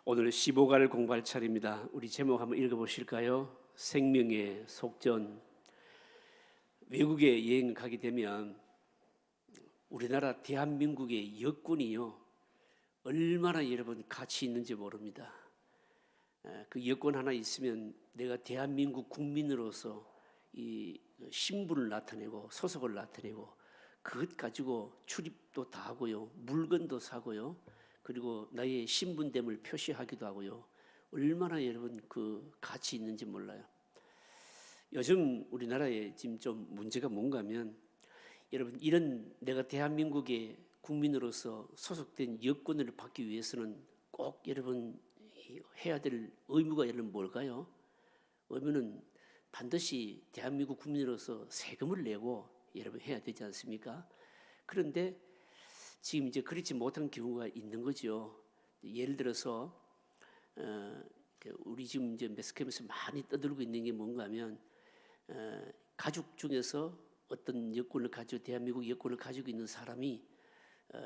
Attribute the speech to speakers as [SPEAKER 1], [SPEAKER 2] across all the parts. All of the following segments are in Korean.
[SPEAKER 1] 오늘 15가를 공부할 차례입니다. 우리 제목 한번 읽어보실까요? 생명의 속전. 외국에 여행 가게 되면 우리나라 대한민국의 여권이요 얼마나 여러분 가치 있는지 모릅니다. 그 여권 하나 있으면 내가 대한민국 국민으로서 이 신분을 나타내고 소속을 나타내고 그것 가지고 출입도 다 하고요, 물건도 사고요, 그리고 나의 신분됨을 표시하기도 하고요. 얼마나 여러분 그 가치 있는지 몰라요. 요즘 우리나라에 지금 좀 문제가 뭔가 하면 여러분 이런 내가 대한민국의 국민으로서 소속된 여권을 받기 위해서는 꼭 여러분 해야 될 의무가 여러분 뭘까요? 의무는 반드시 대한민국 국민으로서 세금을 내고 여러분 해야 되지 않습니까? 그런데 지금 이제 그렇지 못한 경우가 있는 거죠. 예를 들어서 우리 지금 이제 매스컴에서 많이 떠들고 있는 게 뭔가 하면 가족 중에서 어떤 여권을 가지고 대한민국 여권을 가지고 있는 사람이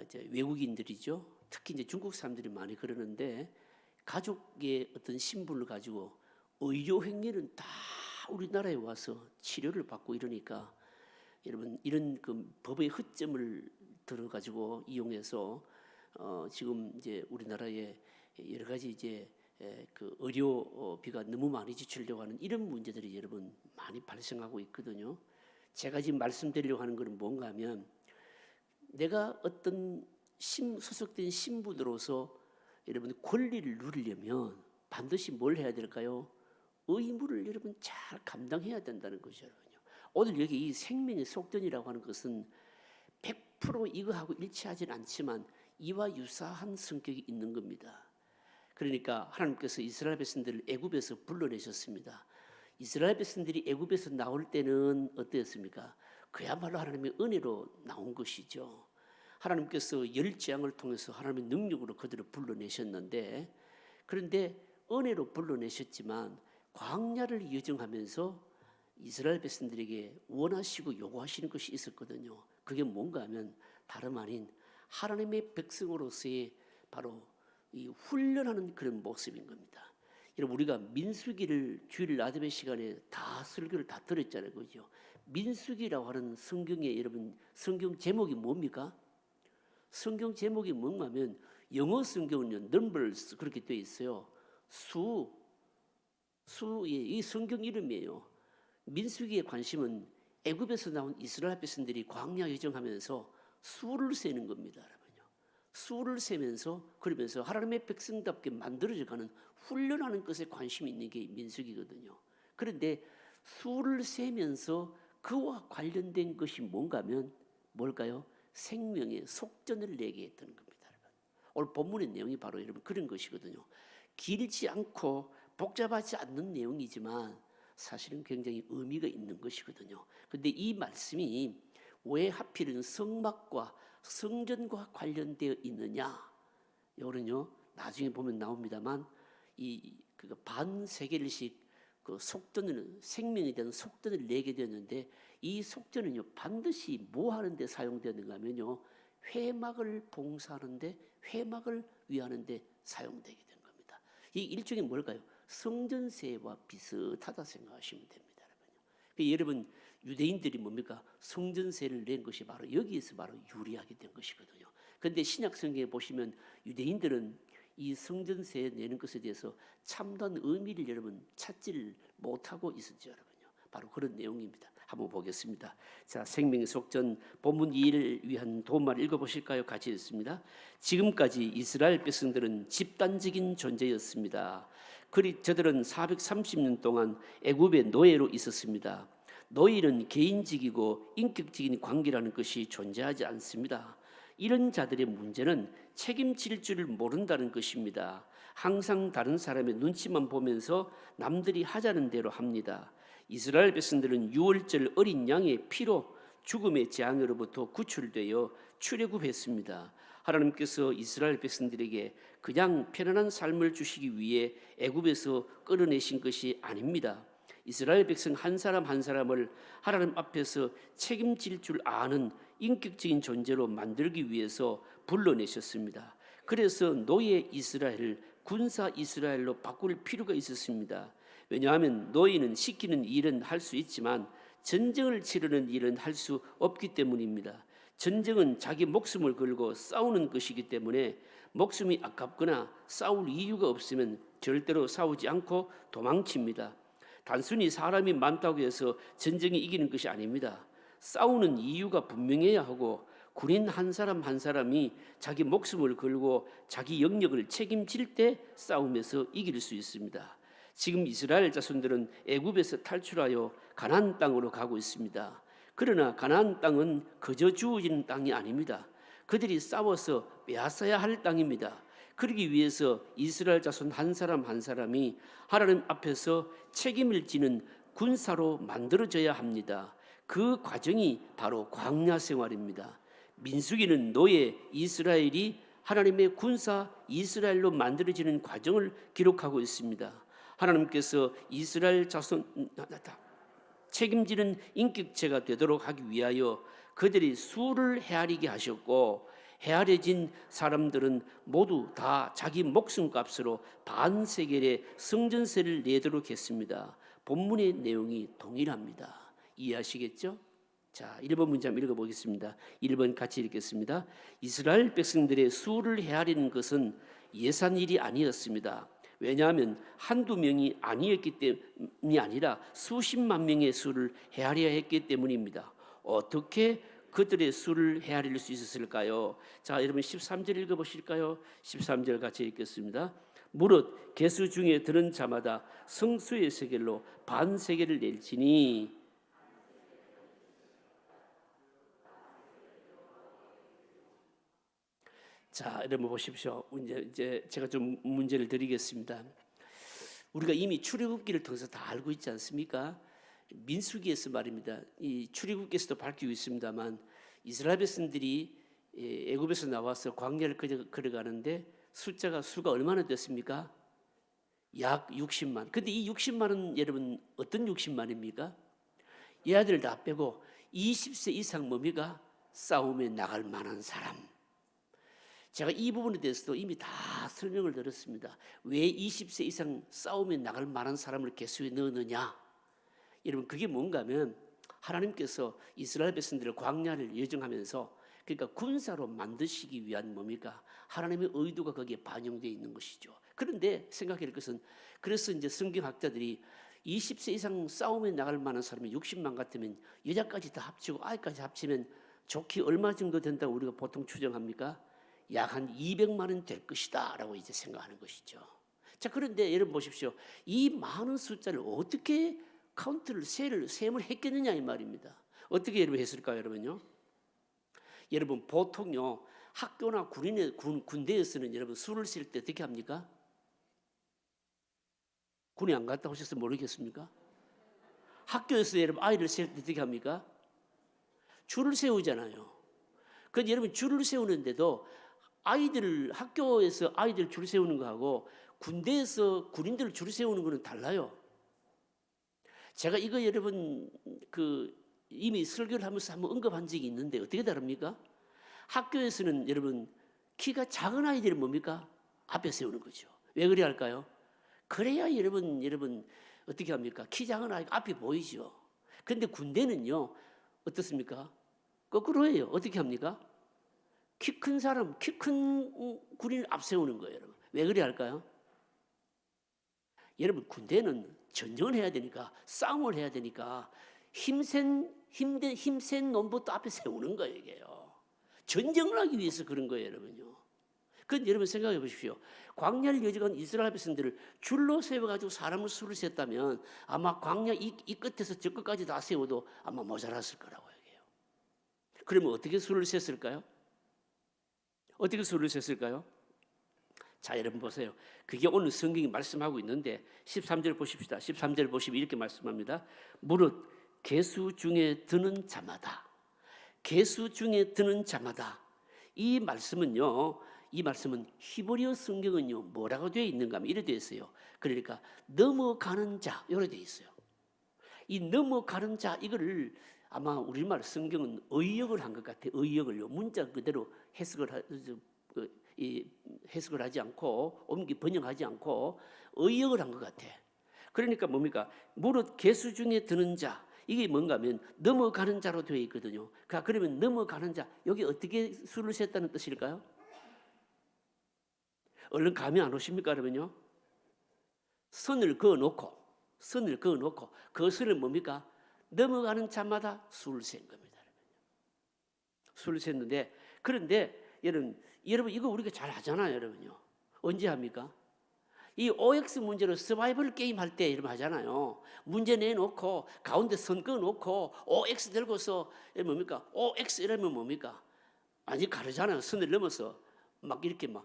[SPEAKER 1] 이제 외국인들이죠. 특히 이제 중국 사람들이 많이 그러는데 가족의 어떤 신분을 가지고 의료 행위는 다 우리나라에 와서 치료를 받고 이러니까 여러분 이런 그 법의 허점을 들어가지고 이용해서 지금 이제 우리나라에 여러 가지 이제 그 의료비가 너무 많이 지출되고 하는 이런 문제들이 여러분 많이 발생하고 있거든요. 제가 지금 말씀드리려고 하는 것은 뭔가 하면 내가 어떤 소속된 신분으로서 여러분 권리를 누리려면 반드시 뭘 해야 될까요? 의무를 여러분 잘 감당해야 된다는 거죠. 오늘 여기 이 생명의 속전이라고 하는 것은 100% 이거하고 일치하지는 않지만 이와 유사한 성격이 있는 겁니다. 그러니까 하나님께서 이스라엘 백성들을 애굽에서 불러내셨습니다. 이스라엘 백성들이 애굽에서 나올 때는 어땠습니까? 그야말로 하나님의 은혜로 나온 것이죠. 하나님께서 열 재앙을 통해서 하나님의 능력으로 그들을 불러내셨는데, 그런데 은혜로 불러내셨지만 광야를 여정하면서 이스라엘 백성들에게 원하시고 요구하시는 것이 있었거든요. 그게 뭔가 하면 다름 아닌 하나님의 백성으로서의 바로 이 훈련하는 그런 모습인 겁니다. 여러분 우리가 민수기를 주일 아침의 시간에 다 설교를 다 들었잖아요, 그죠? 민수기라고 하는 성경의 여러분 성경 제목이 뭡니까? 성경 제목이 뭔가 하면 영어 성경은요 numbers 그렇게 되어 있어요. 수의 이 성경 이름이에요. 민수기의 관심은 애굽에서 나온 이스라엘 백성들이 광야 여정하면서 수를 세는 겁니다, 여러분요. 수를 세면서 그러면서 하나님의 백성답게 만들어져가는 훈련하는 것에 관심이 있는 게 민수기거든요. 그런데 수를 세면서 그와 관련된 것이 뭔가 하면 뭘까요? 생명의 속전을 내게 했던 겁니다, 여러분. 오늘 본문의 내용이 바로 여러분 그런 것이거든요. 길지 않고 복잡하지 않는 내용이지만 사실은 굉장히 의미가 있는 것이거든요. 그런데 이 말씀이 왜 하필은 성막과 성전과 관련되어 있느냐? 이거는요 나중에 보면 나옵니다만 이 반세겔씩 그 속전을 생명에 대한 속전을 내게 되었는데 이 속전은요 반드시 뭐 하는데 사용되는가 하면요 회막을 봉사하는데 회막을 위하는데 사용되게 된 겁니다. 이 일종의 뭘까요? 성전세와 비슷하다 생각하시면 됩니다, 여러분요. 여러분 유대인들이 뭡니까? 성전세를 낸 것이 바로 여기에서 바로 유리하게 된 것이거든요. 그런데 신약 성경에 보시면 유대인들은 이 성전세 내는 것에 대해서 참된 의미를 여러분 찾지를 못하고 있었죠, 여러분요. 바로 그런 내용입니다. 한번 보겠습니다. 자, 생명의 속전 본문 2를 위한 도움을 읽어보실까요? 같이 읽습니다. 지금까지 이스라엘 백성들은 집단적인 존재였습니다. 그리 저들은 430년 동안 애굽의 노예로 있었습니다. 노예는 개인적이고 인격적인 관계라는 것이 존재하지 않습니다. 이런 자들의 문제는 책임질 줄을 모른다는 것입니다. 항상 다른 사람의 눈치만 보면서 남들이 하자는 대로 합니다. 이스라엘 백성들은 유월절 어린 양의 피로 죽음의 재앙으로부터 구출되어 출애굽했습니다. 하나님께서 이스라엘 백성들에게 그냥 편안한 삶을 주시기 위해 애굽에서 끌어내신 것이 아닙니다. 이스라엘 백성 한 사람 한 사람을 하나님 앞에서 책임질 줄 아는 인격적인 존재로 만들기 위해서 불러내셨습니다. 그래서 노예 이스라엘을 군사 이스라엘로 바꿀 필요가 있었습니다. 왜냐하면 노예는 시키는 일은 할 수 있지만 전쟁을 치르는 일은 할 수 없기 때문입니다. 전쟁은 자기 목숨을 걸고 싸우는 것이기 때문에 목숨이 아깝거나 싸울 이유가 없으면 절대로 싸우지 않고 도망칩니다. 단순히 사람이 많다고 해서 전쟁이 이기는 것이 아닙니다. 싸우는 이유가 분명해야 하고 군인 한 사람 한 사람이 자기 목숨을 걸고 자기 영역을 책임질 때 싸움에서 이길 수 있습니다. 지금 이스라엘 자손들은 애굽에서 탈출하여 가나안 땅으로 가고 있습니다. 그러나 가나안 땅은 그저 주어진 땅이 아닙니다. 그들이 싸워서 빼앗아야 할 땅입니다. 그러기 위해서 이스라엘 자손 한 사람 한 사람이 하나님 앞에서 책임을 지는 군사로 만들어져야 합니다. 그 과정이 바로 광야 생활입니다. 민수기는 노예 이스라엘이 하나님의 군사 이스라엘로 만들어지는 과정을 기록하고 있습니다. 하나님께서 이스라엘 자손 책임지는 인격체가 되도록 하기 위하여 그들이 수를 헤아리게 하셨고, 헤아려진 사람들은 모두 다 자기 목숨값으로 반세겔의 성전세를 내도록 했습니다. 본문의 내용이 동일합니다. 이해하시겠죠? 자, 1번 문제 한번 읽어보겠습니다. 1번 같이 읽겠습니다. 이스라엘 백성들의 수를 헤아리는 것은 예산 일이 아니었습니다. 왜냐하면 한두 명이 아니었기 때문이 아니라 수십만 명의 수를 헤아려야 했기 때문입니다. 어떻게 그들의 수를 헤아릴 수 있었을까요? 자, 여러분 13절 읽어보실까요? 13절 같이 읽겠습니다. 무릇 계수 중에 드는 자마다 성수의 세겔로 반 세겔을 낼지니. 자, 여러분 보십시오. 이제 제가 좀 문제를 드리겠습니다. 우리가 이미 출애굽기를 통해서 다 알고 있지 않습니까? 민수기에서 말입니다. 이 출애굽기에서도 밝히고 있습니다만 이스라엘 백성들이 애굽에서 나와서 광야를 걸어가는데 수가 얼마나 됐습니까? 약 60만. 근데 이 60만은 여러분 어떤 60만입니까? 이 아이들 다 빼고 20세 이상 뭡니까? 싸움에 나갈 만한 사람. 제가 이 부분에 대해서도 이미 다 설명을 드렸습니다. 왜 20세 이상 싸움에 나갈 만한 사람을 계수에 넣느냐? 여러분 그게 뭔가 하면 하나님께서 이스라엘 백성들을 광야를 예정하면서 그러니까 군사로 만드시기 위한 뭡니까? 하나님의 의도가 거기에 반영되어 있는 것이죠. 그런데 생각할 것은 그래서 이제 성경학자들이 20세 이상 싸움에 나갈 만한 사람이 60만 같으면 여자까지 다 합치고 아이까지 합치면 좋게 얼마 정도 된다고 우리가 보통 추정합니까? 약 한 200만 원 될 것이다 라고 이제 생각하는 것이죠. 자, 그런데 여러분 보십시오. 이 많은 숫자를 어떻게 셈을 했겠느냐 이 말입니다. 어떻게 여러분 했을까요, 여러분요? 여러분 보통요 학교나 군대에서는 여러분 수를 셀 때 어떻게 합니까? 군에 안 갔다 오셔서 모르겠습니까? 학교에서 여러분 아이를 셀 때 어떻게 합니까? 줄을 세우잖아요. 그런데 여러분 줄을 세우는데도 학교에서 아이들 줄 세우는 거하고 군대에서 군인들 줄 세우는 거는 달라요. 제가 이거 여러분 이미 설교를 하면서 한번 언급한 적이 있는데 어떻게 다릅니까? 학교에서는 여러분 키가 작은 아이들을 뭡니까? 앞에 세우는 거죠. 왜 그래야 할까요? 그래야 여러분 어떻게 합니까? 키 작은 아이가 앞에 보이죠. 그런데 군대는요 어떻습니까? 거꾸로예요. 어떻게 합니까? 키 큰 군인을 앞세우는 거예요. 여러분. 왜 그래야 할까요? 여러분 군대는 전쟁을 해야 되니까 싸움을 해야 되니까 힘센 놈부터 앞에 세우는 거예요. 이게요. 전쟁을 하기 위해서 그런 거예요. 여러분요. 그런데 여러분 생각해 보십시오. 광야를 여정한 이스라엘 백성들을 줄로 세워가지고 사람을 수를 셌다면 아마 광야 이 끝에서 저 끝까지 다 세워도 아마 모자랐을 거라고 얘기해요. 그러면 어떻게 수를 셌을까요? 어떻게 수를 셌을까요? 자, 여러분 보세요. 그게 오늘 성경이 말씀하고 있는데 13절 보십시다. 13절 보시면 이렇게 말씀합니다. 무릇 계수 중에 드는 자마다, 계수 중에 드는 자마다. 이 말씀은 히브리어 성경은요 뭐라고 되어 있는가 하면 이렇게 되어 있어요. 그러니까 넘어가는 자 이렇게 되어 있어요. 이 넘어가는 자 이거를 아마 우리말 성경은 의역을 한 것 같아요. 의역을요 문자 그대로 해석을 해석을 하지 않고 번역하지 않고 의역을 한 것 같아. 그러니까 뭡니까? 무릇 계수 중에 드는 자, 이게 뭔가 하면 넘어가는 자로 되어 있거든요. 그러면 넘어가는 자, 여기 어떻게 수를 셌다는 뜻일까요? 얼른 감이 안 오십니까? 그러면요, 선을 그어놓고 그 선을 뭡니까? 넘어가는 자마다 수를 센 겁니다. 수를 셌는데, 그런데 여러분 이거 우리가 잘 하잖아요. 여러분요, 언제 합니까? 이 OX 문제로 서바이벌 게임 할 때 여러분 하잖아요. 문제 내놓고 가운데 선 그어놓고 OX 들고서 뭡니까? OX 이러면 뭡니까? 완전히 가르잖아요. 선을 넘어서 막 이렇게 막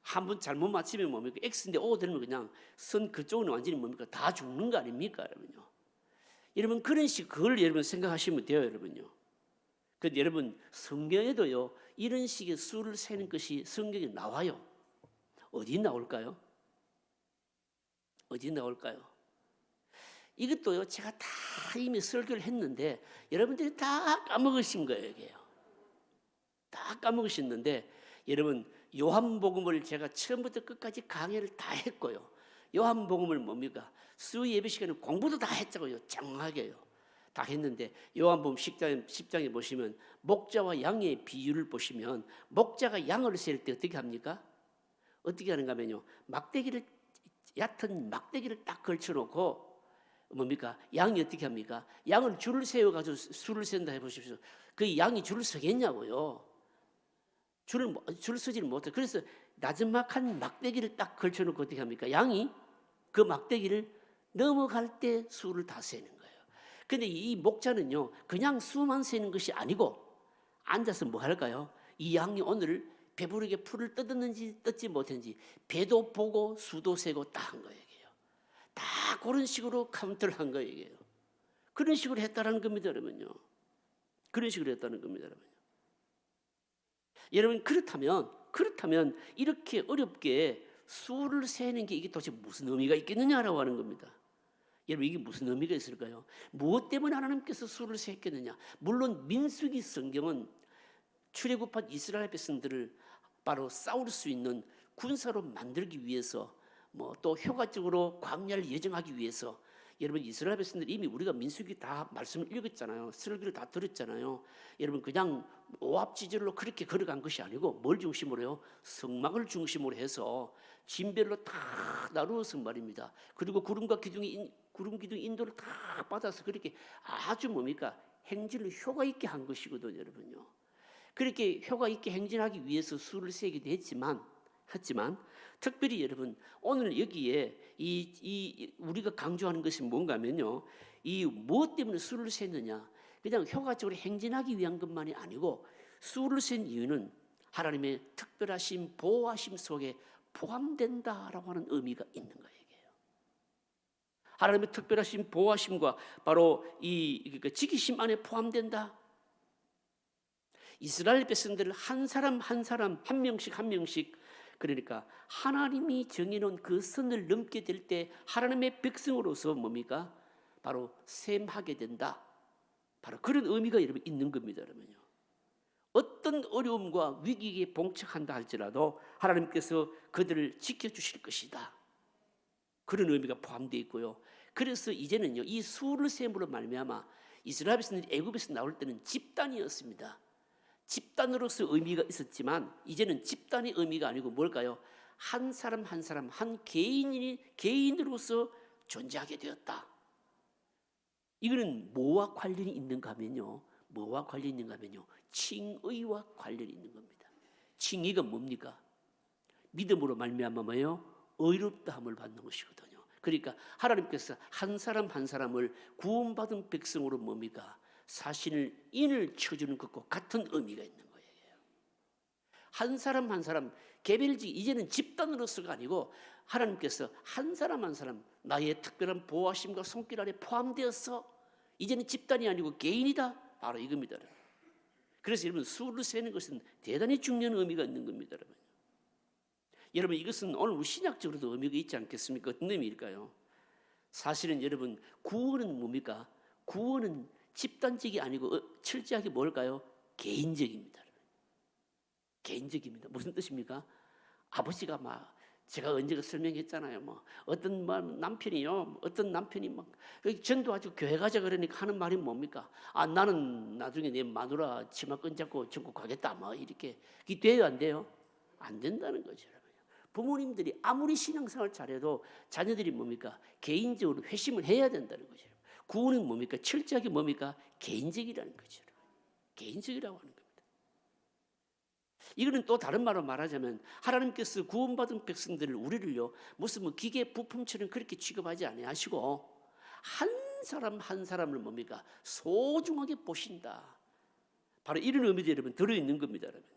[SPEAKER 1] 한 번 잘못 맞히면 뭡니까? X인데 O 들면 그냥 선 그쪽은 완전히 뭡니까? 다 죽는 거 아닙니까? 여러분요. 여러분 그런 그걸 여러분 생각하시면 돼요. 여러분요. 근데 여러분 성경에도요, 이런 식의 수를 세는 것이 성경에 나와요. 어디 나올까요? 어디 나올까요? 이것도요, 제가 다 이미 설교를 했는데 여러분들이 다 까먹으신 거예요. 이게요. 다 까먹으셨는데, 여러분 요한복음을 제가 처음부터 끝까지 강의를 다 했고요. 요한복음을 뭡니까? 수 예배 시간에 공부도 다 했자고요. 장하게요. 다 했는데 요한복음 10장에 보시면 목자와 양의 비유를 보시면 목자가 양을 셀 때 어떻게 합니까? 어떻게 하는가 하면요, 얕은 막대기를 딱 걸쳐놓고 뭡니까? 양이 어떻게 합니까? 양을 줄을 세워가지고 수를 센다 해보십시오. 그 양이 줄을 서겠냐고요. 줄을 서지를 못해. 그래서 나지막한 막대기를 딱 걸쳐놓고 어떻게 합니까? 양이 그 막대기를 넘어갈 때 수를 다 세는 거예요. 근데 이 목자는요, 그냥 수만 세는 것이 아니고 앉아서 뭐 할까요? 이 양이 오늘 배부르게 풀을 뜯었는지 뜯지 못했는지 배도 보고 수도 세고 딱 한 거예요. 다 그런 식으로 카운트를 한 거예요. 그런 식으로 했다는 겁니다, 여러분요. 그런 식으로 했다는 겁니다, 여러분. 여러분 그렇다면 이렇게 어렵게 수를 세는 게 이게 도대체 무슨 의미가 있겠느냐라고 하는 겁니다. 여러분 이게 무슨 의미가 있을까요? 무엇 때문에 하나님께서 수를 세했겠느냐? 물론 민수기 성경은 출애굽한 이스라엘 백성들을 바로 싸울 수 있는 군사로 만들기 위해서 또 효과적으로 광야를 예정하기 위해서, 여러분 이스라엘 백성들 이미 우리가 민수기 다 말씀을 읽었잖아요. 설교를 다 들었잖아요. 여러분 그냥 오합지졸로 그렇게 걸어간 것이 아니고 뭘 중심으로 해요? 성막을 중심으로 해서 진별로 다 나누어서 말입니다. 그리고 구름 기둥이 인도를 다 받아서 그렇게 아주 뭡니까? 행진을 효과 있게 한 것이거든요, 여러분요. 그렇게 효과 있게 행진하기 위해서 수를 세기도 했지만 특별히 여러분 오늘 여기에 우리가 강조하는 것이 뭔가 하면요, 이 무엇 때문에 수를 셌느냐, 그냥 효과적으로 행진하기 위한 것만이 아니고 수를 센 이유는 하나님의 특별하심, 보호하심 속에 포함된다라고 하는 의미가 있는 거예요. 하나님의 특별하심, 보호하심과 바로 이 지키심 안에 포함된다. 이스라엘 백성들을 한 사람 한 명씩 그러니까 하나님이 정해놓은 그 선을 넘게 될 때 하나님의 백성으로서 뭡니까? 바로 셈하게 된다. 바로 그런 의미가 여러분 있는 겁니다, 여러분요. 어떤 어려움과 위기에 봉착한다 할지라도 하나님께서 그들을 지켜주실 것이다. 그런 의미가 포함되어 있고요. 그래서 이제는요, 이 수를 셈으로 말미암아 이스라엘 백성들이 애굽에서 나올 때는 집단이었습니다. 집단으로서 의미가 있었지만 이제는 집단의 의미가 아니고 뭘까요? 한 사람 한 개인으로서 존재하게 되었다. 이거는 뭐와 관련이 있는가 하면요, 칭의와 관련이 있는 겁니다. 칭의가 뭡니까? 믿음으로 말미암아 뭐예요? 의롭다함을 받는 것이거든요. 그러니까 하나님께서 한 사람을 구원받은 백성으로 뭡니까? 사실 인을 쳐주는 것과 같은 의미가 있는 거예요. 한 사람 개별적, 이제는 집단으로서가 아니고 하나님께서 한 사람 나의 특별한 보호하심과 손길 안에 포함되어서 이제는 집단이 아니고 개인이다. 바로 이겁니다. 그래서 여러분 수를 세는 것은 대단히 중요한 의미가 있는 겁니다. 여러분 이것은 오늘 신약적으로도 의미가 있지 않겠습니까? 어떤 의미일까요? 사실은 여러분 구원은 뭡니까? 구원은 집단적이 아니고 철저하게 뭘까요? 개인적입니다. 개인적입니다. 무슨 뜻입니까? 아버지가 막 제가 언제가 설명했잖아요. 뭐 어떤 남편이요, 어떤 남편이 막 전도하고 교회 가자 그러니까 하는 말이 뭡니까? 아 나는 나중에 내 마누라 치마 끈 잡고 전국 가겠다. 뭐 이렇게 그게 돼요, 안 돼요? 안 된다는 거죠. 부모님들이 아무리 신앙생활 잘해도 자녀들이 뭡니까? 개인적으로 회심을 해야 된다는 거죠. 구원은 뭡니까? 철저하게 뭡니까? 개인적이라는 거죠. 개인적이라고 하는 겁니다. 이거는 또 다른 말로 말하자면 하나님께서 구원받은 백성들을 우리를요 무슨 뭐 기계 부품처럼 그렇게 취급하지 아니하시고 한 사람 한 사람을 뭡니까? 소중하게 보신다. 바로 이런 의미도 여러분 들어있는 겁니다. 여러분.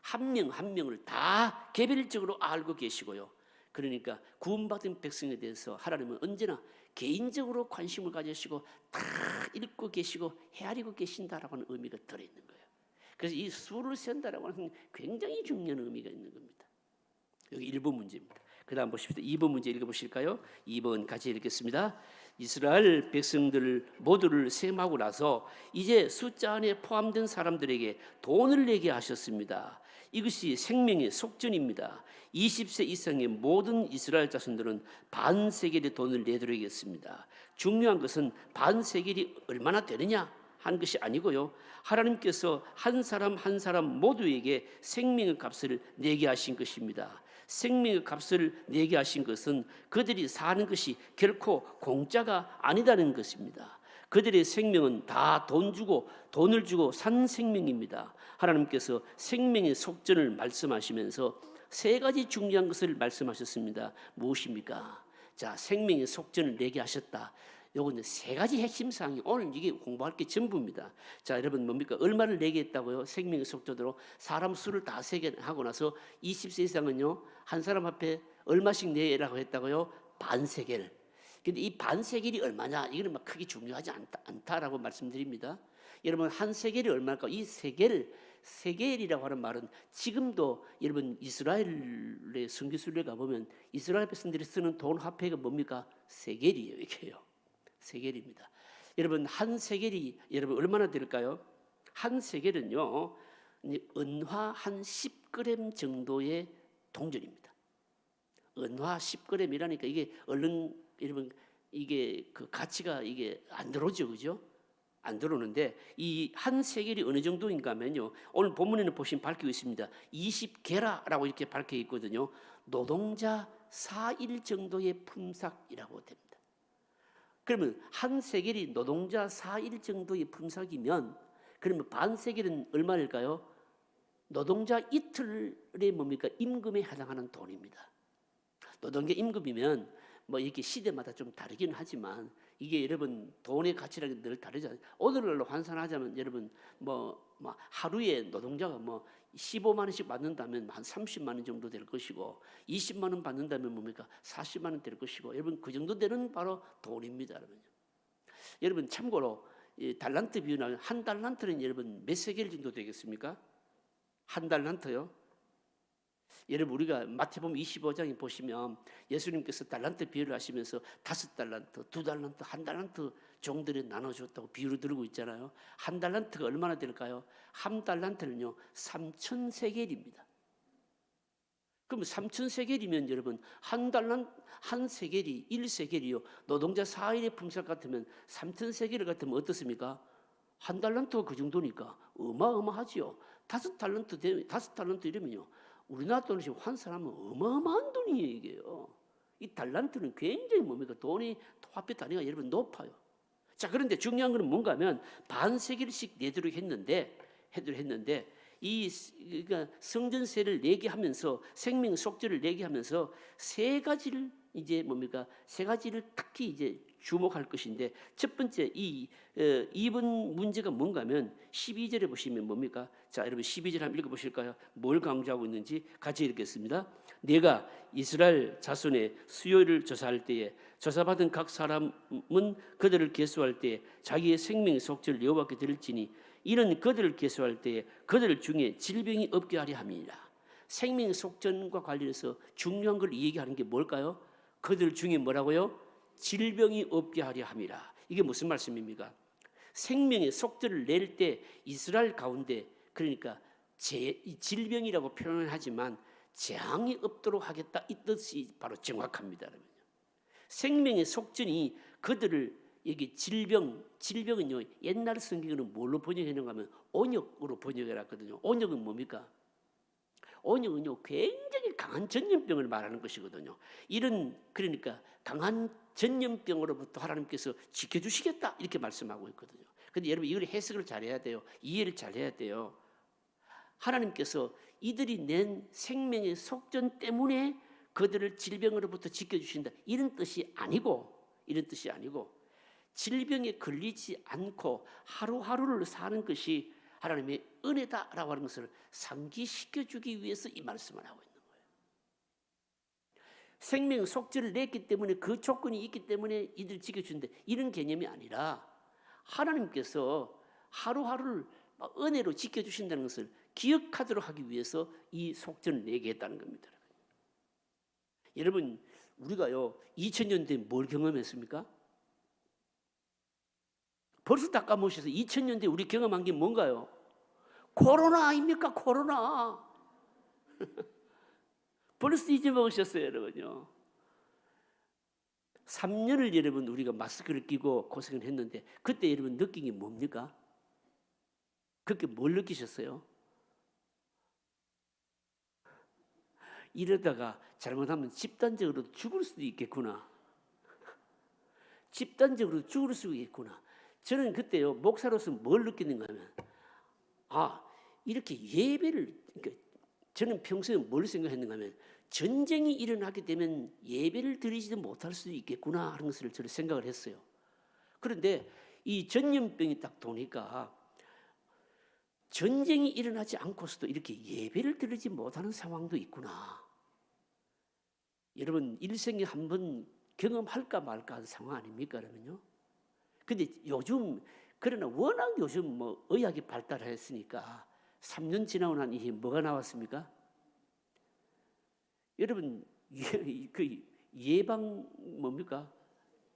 [SPEAKER 1] 한 명 한 명을 다 개별적으로 알고 계시고요. 그러니까 구원받은 백성에 대해서 하나님은 언제나 개인적으로 관심을 가지시고 다 읽고 계시고 헤아리고 계신다라고 하는 의미가 들어있는 거예요. 그래서 이 수를 센다라고 하는 굉장히 중요한 의미가 있는 겁니다. 여기 1번 문제입니다. 그 다음 보십시오. 2번 문제 읽어보실까요? 2번 같이 읽겠습니다. 이스라엘 백성들 모두를 셈하고 나서 이제 숫자 안에 포함된 사람들에게 돈을 내게 하셨습니다. 이것이 생명의 속전입니다. 20세 이상의 모든 이스라엘 자손들은 반 세겔의 돈을 내드리겠습니다. 중요한 것은 반 세겔이 얼마나 되느냐 하는 것이 아니고요. 하나님께서 한 사람 한 사람 모두에게 생명의 값을 내게 하신 것입니다. 생명의 값을 내게 하신 것은 그들이 사는 것이 결코 공짜가 아니다는 것입니다. 그들의 생명은 다 돈을 주고 산 생명입니다. 하나님께서 생명의 속전을 말씀하시면서 세 가지 중요한 것을 말씀하셨습니다. 무엇입니까? 자, 생명의 속전을 내게 하셨다. 요건 세 가지 핵심 사항이 오늘 이게 공부할 게 전부입니다. 자, 여러분 뭡니까? 얼마를 내게 했다고요? 생명의 속도대로 사람 수를 다 세게 하고 나서 20세 이상은요 한 사람 앞에 얼마씩 내라고 했다고요? 반세겔. 근데 이 반세겔이 얼마냐? 이거는 막 크게 중요하지 않다라고 말씀드립니다. 여러분 한 세겔이 얼마일까? 이 세겔이라고 하는 말은 지금도 여러분 이스라엘의 성기순례 가보면 이스라엘 백성들이 쓰는 돈 화폐가 뭡니까? 세겔이에요. 이게요. 세겔입니다. 여러분 한 세겔이 여러분 얼마나 될까요? 한 세겔은요 은화 한 10g 정도의 동전입니다. 은화 10g이라니까 이게 얼른 여러분 이게 그 가치가 이게 안 들어오죠, 그죠? 안 들어오는데 이 한 세겔이 어느 정도인가 하면요 오늘 본문에는 보시면 밝히고 있습니다. 20게라라고 이렇게 밝혀 있거든요. 노동자 4일 정도의 품삯이라고 됩니다. 그러면 한 세겔이 노동자 4일 정도의 품삯이면 그러면 반 세겔은 얼마일까요? 노동자 이틀의 뭡니까? 임금에 해당하는 돈입니다. 노동자 임금이면 뭐 이렇게 시대마다 좀 다르긴 하지만 이게 여러분 돈의 가치라는 게 늘 다르잖아요. 오늘날로 환산하자면 여러분 뭐 하루에 노동자가 뭐 15만 원씩 받는다면 한 30만 원 정도 될 것이고 20만 원 받는다면 뭡니까? 40만 원 될 것이고 여러분 그 정도 되는 바로 돈입니다. 여러분 참고로 달란트 비유는 한 달란트는 여러분 몇 세겔 정도 되겠습니까? 한 달란트요? 여러분 우리가 마태복음 25장에 보시면 예수님께서 달란트 비유를 하시면서 5달란트, 2달란트, 1달란트 종들에 나눠줬다고 비유를 들고 있잖아요. 한 달란트가 얼마나 될까요? 한 달란트는요 3,000세겔입니다. 그럼 3,000세겔이면 여러분 한 세겔이 1세겔이요 노동자 4일의 품삯 같으면 3,000세겔 같으면 어떻습니까? 한 달란트가 그 정도니까 어마어마하지요. 5달란트 이러면요 우리나라 돈으로 환산하면 어마어마한 돈이에요. 이게요. 이 달란트는 굉장히 뭡니까? 돈이 화폐 단위가 여러분 높아요. 자, 그런데 중요한 것은 뭔가 하면 반세겔씩 내도록 했는데 그러니까 성전세를 내게 하면서 생명 속죄를 내게 하면서 세 가지를 이제 뭡니까? 세 가지를 특히 이제 주목할 것인데 첫 번째 이번 문제가 뭔가 하면 12절에 보시면 뭡니까? 자, 여러분 12절 한번 읽어 보실까요? 뭘 강조하고 있는지 같이 읽겠습니다. 내가 이스라엘 자손의 수요일을 조사할 때에 조사받은 각 사람은 그들을 계수할 때에 자기의 생명의 속죄를 여호와께 드릴지니 이는 그들을 계수할 때에 그들 중에 질병이 없게 하려 함이니라. 생명 속전과 관련해서 중요한 걸 얘기하는 게 뭘까요? 그들 중에 뭐라고요? 질병이 없게 하려 함이라. 이게 무슨 말씀입니까? 생명의 속죄를 낼 때 이스라엘 가운데 그러니까 질병이라고 표현을 하지만 재앙이 없도록 하겠다, 이 뜻이 바로 정확합니다. 생명의 속전이 그들을, 여기 질병은요, 옛날 성경에는 뭘로 번역해놓은가 하면 온역으로 번역해놨거든요. 온역은 뭡니까? 온역은요, 굉장히 강한 전염병을 말하는 것이거든요. 그러니까 강한 전염병으로부터 하나님께서 지켜주시겠다, 이렇게 말씀하고 있거든요. 근데 여러분, 이걸 해석을 잘해야 돼요. 이해를 잘해야 돼요. 하나님께서 이들이 낸 생명의 속전 때문에 그들을 질병으로부터 지켜주신다, 이런 뜻이 아니고 질병에 걸리지 않고 하루하루를 사는 것이 하나님의 은혜다라고 하는 것을 상기시켜주기 위해서 이 말씀을 하고 있는 거예요. 생명 속죄를 냈기 때문에, 그 조건이 있기 때문에 이들 지켜주는데, 이런 개념이 아니라 하나님께서 하루하루를 은혜로 지켜주신다는 것을 기억하도록 하기 위해서 이 속죄를 내게 했다는 겁니다. 여러분, 우리가요 2000년대에 뭘 경험했습니까? 벌써 다 까먹으셔서 2000년대에 우리 경험한 게 뭔가요? 코로나 아닙니까? 코로나. 벌써 잊어먹으셨어요, 여러분요. 3년을 여러분 우리가 마스크를 끼고 고생을 했는데, 그때 여러분 느낀 게 뭡니까? 그렇게 뭘 느끼셨어요? 이러다가 잘못하면 집단적으로 죽을 수도 있겠구나. 집단적으로 죽을 수도 있겠구나. 저는 그때요, 목사로서 뭘 느끼는가 하면, 이렇게 예배를, 그러니까 저는 평소에 뭘 생각했는가 하면, 전쟁이 일어나게 되면 예배를 드리지도 못할 수도 있겠구나 하는 것을 저는 생각을 했어요. 그런데 이 전염병이 딱 도니까 전쟁이 일어나지 않고서도 이렇게 예배를 드리지 못하는 상황도 있구나. 여러분, 일생에 한 번 경험할까 말까 하는 상황 아닙니까? 그러면요. 근데 요즘, 그러나 워낙 요즘 의학이 발달했으니까 3년 지나고 난 이후에 뭐가 나왔습니까? 여러분, 그 예방 뭡니까?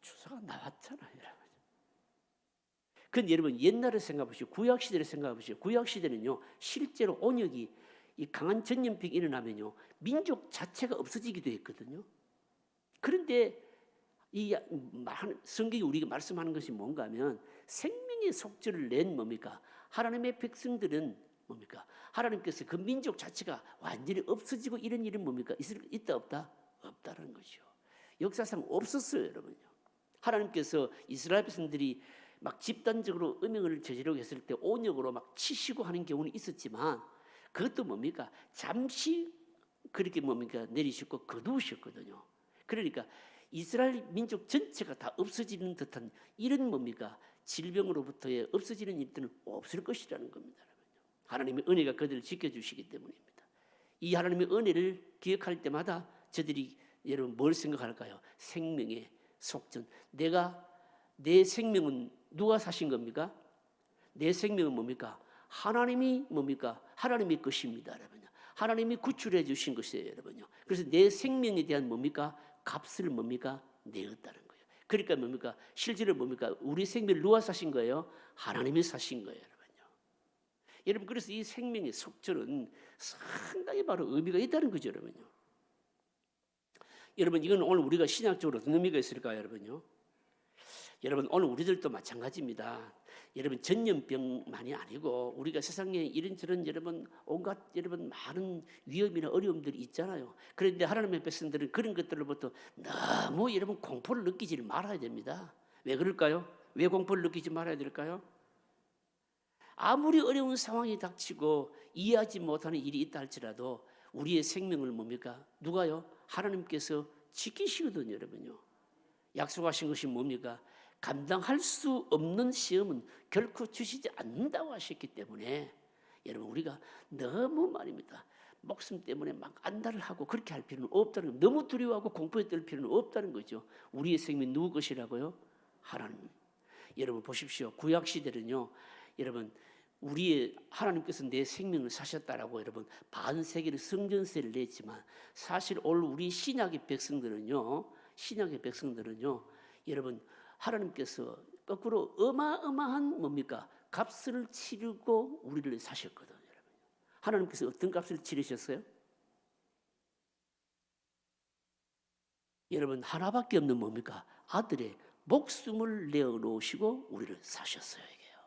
[SPEAKER 1] 주사가 나왔잖아요, 여러분. 근데 여러분, 옛날에 생각해 보시고 구약시대를 생각해 보시고, 구약시대는요 실제로 온역이, 이 강한 전염병이 일어나면요 민족 자체가 없어지기도 했거든요. 그런데 이 성경이 우리가 말씀하는 것이 뭔가 하면, 생명의 속죄를 낸 뭡니까? 하나님의 백성들은 뭡니까? 하나님께서 그 민족 자체가 완전히 없어지고 이런 일은 뭡니까? 있다 없다? 없다는 것이요. 역사상 없었어요, 여러분요. 하나님께서 이스라엘 백성들이 막 집단적으로 음행을 저지르고 했을 때 온역으로 막 치시고 하는 경우는 있었지만, 그것도 뭡니까? 잠시 그렇게 뭡니까? 내리시고 거두셨거든요. 그러니까 이스라엘 민족 전체가 다 없어지는 듯한 이런 뭡니까? 질병으로부터의 없어지는 일들은 없을 것이라는 겁니다. 하나님의 은혜가 그들을 지켜주시기 때문입니다. 이 하나님의 은혜를 기억할 때마다 저들이 여러분 뭘 생각할까요? 생명의 속전. 내 생명은 누가 사신 겁니까? 내 생명은 뭡니까? 하나님이 뭡니까? 하나님의 것입니다, 여러분. 하나님이 구출해 주신 것이에요, 여러분요. 그래서 내 생명에 대한 뭡니까? 값을 뭡니까? 내었다는 거예요. 그러니까 뭡니까? 실제로 뭡니까? 우리 생명을 누가 사신 거예요? 하나님이 사신 거예요, 여러분요. 여러분, 그래서 이 생명의 속절은 상당히 바로 의미가 있다는 거죠, 여러분요. 여러분, 이건 오늘 우리가 신학적으로 어떤 의미가 있을까요, 여러분요? 여러분, 오늘 우리들도 마찬가지입니다. 여러분, 전염병만이 아니고 우리가 세상에 이런저런 여러분 온갖 여러분 많은 위험이나 어려움들이 있잖아요. 그런데 하나님의 백성들은 그런 것들로부터 너무 여러분 공포를 느끼지 말아야 됩니다. 왜 그럴까요? 왜 공포를 느끼지 말아야 될까요? 아무리 어려운 상황이 닥치고 이해하지 못하는 일이 있다 할지라도 우리의 생명을 뭡니까? 누가요? 하나님께서 지키시거든요, 여러분요. 약속하신 것이 뭡니까? 감당할 수 없는 시험은 결코 주시지 않는다고 하셨기 때문에 여러분, 우리가 너무 말입니다. 목숨 때문에 막 안달을 하고 그렇게 할 필요는 없다는 거예요. 너무 두려워하고 공포에 떨 필요는 없다는 거죠. 우리의 생명이 누구 것이라고요? 하나님. 여러분 보십시오. 구약 시대는요, 여러분 우리의 하나님께서 내 생명을 사셨다라고 여러분 반세기를 성전세를 냈지만, 사실 오늘 우리 신약의 백성들은요, 여러분 하나님께서 거꾸로 어마어마한 뭡니까? 값을 치르고 우리를 사셨거든요. 여러분. 하나님께서 어떤 값을 치르셨어요? 여러분 하나밖에 없는 뭡니까? 아들의 목숨을 내어놓으시고 우리를 사셨어요. 이게요.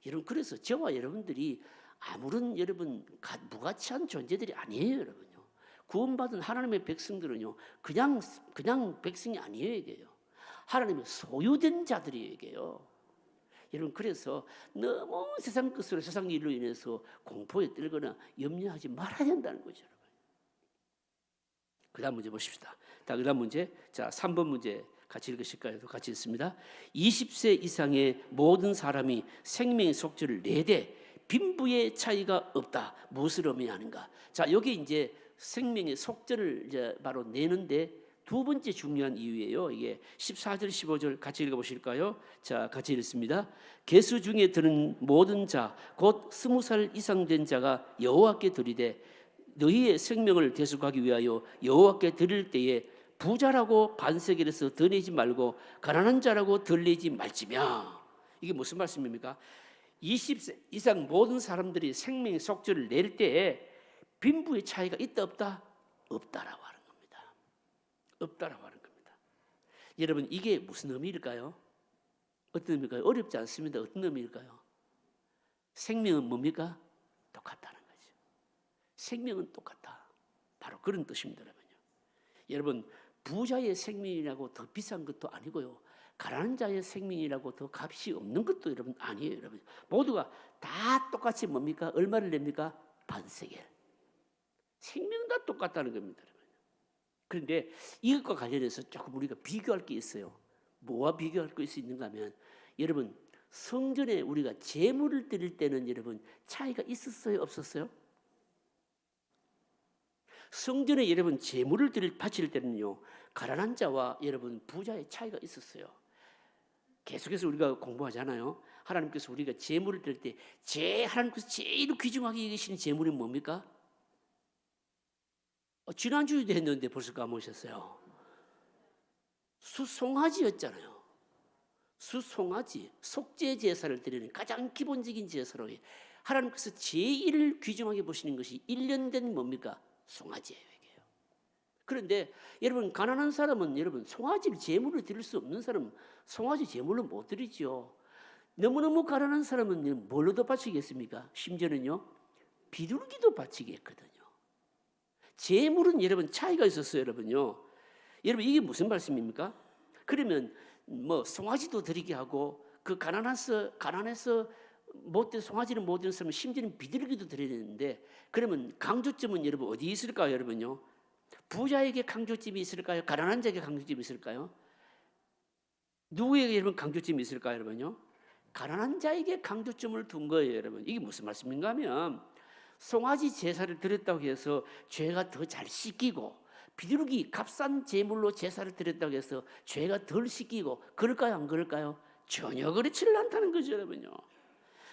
[SPEAKER 1] 여러분 그래서 저와 여러분들이 아무런 여러분 무가치한 존재들이 아니에요. 여러분요. 구원받은 하나님의 백성들은요 그냥 백성이 아니에요. 이게요. 하나님의 소유된 자들이에요. 이게요. 여러분 그래서 너무 세상 것으로 세상 일로 인해서 공포에 떨거나 염려하지 말아야 된다는 거죠. 여러분. 그 다음 문제 보십시다. 그 다음 문제, 자 3번 문제 같이 읽으실까요? 같이 읽습니다. 20세 이상의 모든 사람이 생명의 속죄를 내되 빈부의 차이가 없다. 무엇을 의미하는가? 자 여기 이제 생명의 속죄를 이제 바로 내는데 두 번째 중요한 이유예요. 이게 14절 15절 같이 읽어보실까요? 자 같이 읽습니다. 계수 중에 드는 모든 자 곧 20살 이상 된 자가 여호와께 드리되 너희의 생명을 대속하기 위하여 여호와께 드릴 때에 부자라고 반세겔에서 더 내지 말고 가난한 자라고 덜 내지 말지며. 이게 무슨 말씀입니까? 20세 이상 모든 사람들이 생명의 속죄를 낼 때에 빈부의 차이가 있다 없다? 없다라고 하는 겁니다. 없다라고 하는 겁니다. 여러분 이게 무슨 의미일까요? 어떤 의미일까요? 어렵지 않습니다. 어떤 의미일까요? 생명은 뭡니까? 똑같다는 거죠. 생명은 똑같다. 바로 그런 뜻입니다. 여러분 부자의 생명이라고 더 비싼 것도 아니고요. 가난한 자의 생명이라고 더 값이 없는 것도 여러분 아니에요. 여러분 모두가 다 똑같이 뭡니까? 얼마를 냅니까? 반세겔. 생명은 다 똑같다는 겁니다. 그런데 이것과 관련해서 조금 우리가 비교할 게 있어요. 뭐와 비교할 수 있는가 하면 여러분 성전에 우리가 제물을 드릴 때는 여러분 차이가 있었어요? 없었어요? 성전에 여러분 제물을 바칠 때는요 가난한 자와 여러분 부자의 차이가 있었어요. 계속해서 우리가 공부하잖아요. 하나님께서 우리가 제물을 드릴 때 하나님께서 제일 귀중하게 여기시는 제물이 뭡니까? 지난주에도 했는데 벌써 까먹으셨어요. 수송아지였잖아요. 수송아지, 속죄 제사를 드리는 가장 기본적인 제사로 하나님께서 제일 귀중하게 보시는 것이 1년 된 뭡니까? 송아지예요. 이게요. 그런데 여러분 가난한 사람은 여러분 송아지를 제물로 드릴 수 없는 사람은 송아지 제물로 못 드리죠. 너무너무 가난한 사람은 뭘로도 바치겠습니까? 심지어는요 비둘기도 바치게 했거든요. 제물은 여러분 차이가 있었어요. 여러분요. 여러분 이게 무슨 말씀입니까? 그러면 뭐 송아지도 드리게 하고 그 가난해서 송아지는 못 드는 사람은 심지어는 비둘기도 드려야 되는데 그러면 강조점은 여러분 어디 있을까요? 여러분요. 부자에게 강조점이 있을까요? 가난한 자에게 강조점이 있을까요? 누구에게 여러분 강조점이 있을까요? 여러분요. 가난한 자에게 강조점을 둔 거예요. 여러분 이게 무슨 말씀인가 하면 송아지 제사를 드렸다고 해서 죄가 더 잘 씻기고 비둘기 값싼 제물로 제사를 드렸다고 해서 죄가 덜 씻기고 그럴까요? 안 그럴까요? 전혀 그렇지를 않다는 거죠. 여러분요.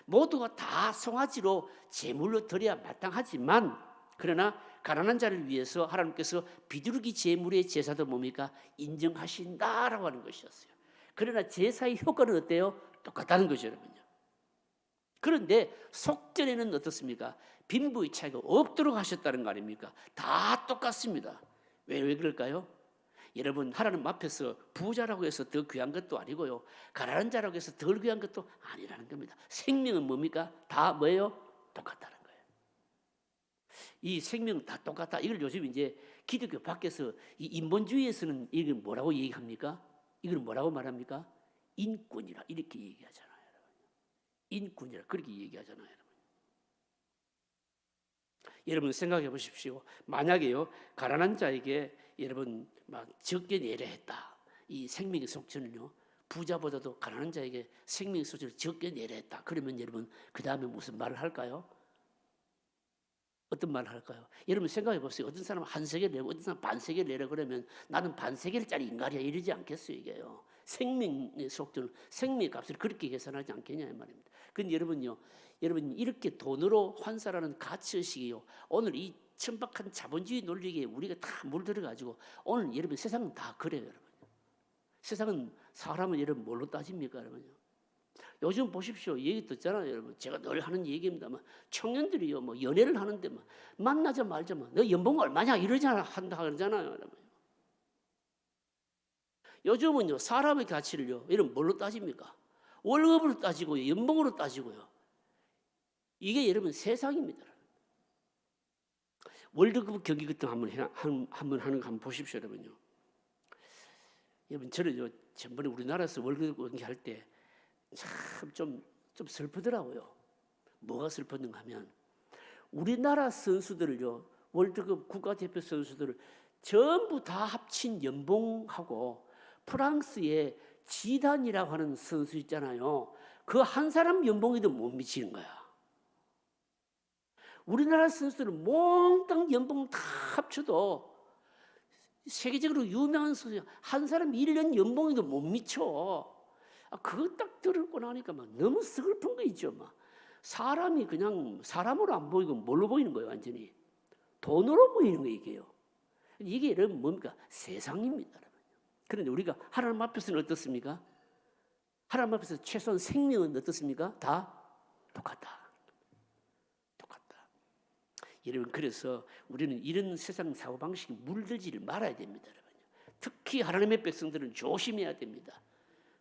[SPEAKER 1] 모두가 다 송아지로 제물로 드려야 마땅하지만 그러나 가난한 자를 위해서 하나님께서 비둘기 제물의 제사도 뭡니까? 인정하신다라고 하는 것이었어요. 그러나 제사의 효과는 어때요? 똑같다는 거죠. 여러분요. 그런데 속전에는 어떻습니까? 빈부의 차이가 없도록 하셨다는 거 아닙니까? 다 똑같습니다. 왜 그럴까요? 여러분 하나님 앞에서 부자라고 해서 더 귀한 것도 아니고요. 가난한 자라고 해서 덜 귀한 것도 아니라는 겁니다. 생명은 뭡니까? 다 뭐예요? 똑같다는 거예요. 이 생명은 다 똑같다. 이걸 요즘 이제 기독교 밖에서 이 인본주의에서는 이걸 뭐라고 얘기합니까? 이걸 뭐라고 말합니까? 인권이라 이렇게 얘기하잖아요. 여러분. 인권이라 그렇게 얘기하잖아요. 여러분 생각해 보십시오. 만약에요 가난한 자에게 여러분 막 적게 내려 했다. 이 생명의 속죄는요 부자보다도 가난한 자에게 생명의 속죄를 적게 내려 했다. 그러면 여러분 그 다음에 무슨 말을 할까요? 어떤 말을 할까요? 여러분 생각해 보세요. 어떤 사람은 한 세겔 내고 어떤 사람은 반 세겔 내라 그러면 나는 반 세겔짜리 인간이야 이러지 않겠어요. 이게요. 생명의 속죄는 생명의 값을 그렇게 계산하지 않겠냐 이 말입니다. 근데 여러분 이렇게 돈으로 환산하는 가치의식이요. 오늘 이 천박한 자본주의 논리에 우리가 다 물들어가지고 오늘 여러분 세상은 다 그래요. 여러분. 세상은 사람은 여러분 뭘로 따집니까? 여러분요. 요즘 보십시오. 얘기 듣잖아요. 여러분. 제가 늘 하는 얘기입니다만 청년들이요. 뭐 연애를 하는데 막 만나자 말자 너 연봉 얼마냐 이러잖아 한다 그러잖아요. 여러분. 요즘은요, 사람의 가치를요, 이런 뭘로 따집니까? 월급으로 따지고요, 연봉으로 따지고요. 이게 여러분 세상입니다. 월드컵 경기 같은 거 한번 하는 거 한번 보십시오, 여러분요. 여러분 저는요, 전번에 우리나라에서 월드컵 경기 할 때 참 좀 슬프더라고요. 뭐가 슬펐는가 하면 우리나라 선수들을요, 월드컵 국가대표 선수들을 전부 다 합친 연봉하고 프랑스의 지단이라고 하는 선수 있잖아요. 그 한 사람 연봉에도 못 미치는 거야. 우리나라 선수들은 몽땅 연봉 다 합쳐도 세계적으로 유명한 선수 한 사람 1년 연봉에도 못 미쳐. 그거 딱 들었고 나니까 막 너무 슬픈 거 있죠. 막 사람이 그냥 사람으로 안 보이고 뭘로 보이는 거예요, 완전히 돈으로 보이는 거 이게요. 이게 여러분 뭡니까? 세상입니다. 그런데 우리가 하나님 앞에서는 어떻습니까? 하나님 앞에서 최소한 생명은 어떻습니까? 다 똑같다. 여러분 그래서 우리는 이런 세상 사고방식에 물들지를 말아야 됩니다. 여러분. 특히 하나님의 백성들은 조심해야 됩니다.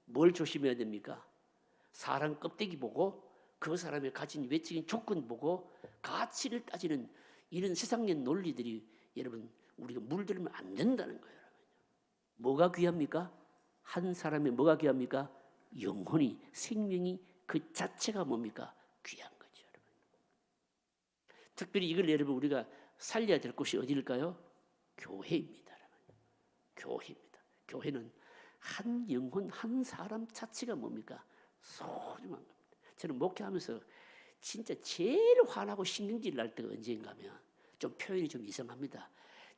[SPEAKER 1] 뭘 조심해야 됩니까? 사람 껍데기 보고 그 사람의 가진 외적인 조건 보고 가치를 따지는 이런 세상의 논리들이 여러분 우리가 물들면 안 된다는 거예요. 여러분. 뭐가 귀합니까? 한 사람의 뭐가 귀합니까? 영혼이 생명이 그 자체가 뭡니까? 귀한 거죠. 여러분. 특별히 이걸 여러분 우리가 살려야 될 곳이 어디일까요? 교회입니다. 여러분. 교회입니다. 교회는 한 영혼 한 사람 자체가 뭡니까? 소중한 겁니다. 저는 목회하면서 진짜 제일 화나고 신경질 날 때가 언제인가 하면 좀 표현이 좀 이상합니다.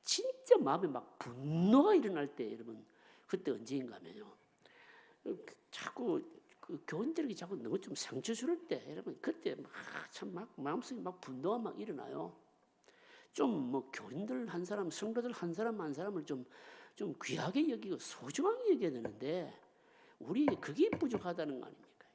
[SPEAKER 1] 진짜 마음에 막 분노가 일어날 때 여러분 그때 언제인가 하면요. 자꾸 그 교인들에게 자꾸 너무 좀 상처 줄 때 여러분 그때 막 마음속에 막 분노가 막 일어나요. 좀 뭐 교인들 한 사람, 성도들 한 사람을 좀 귀하게 여기고 소중하게 여겨야 되는데 우리 그게 부족하다는 거 아닙니까?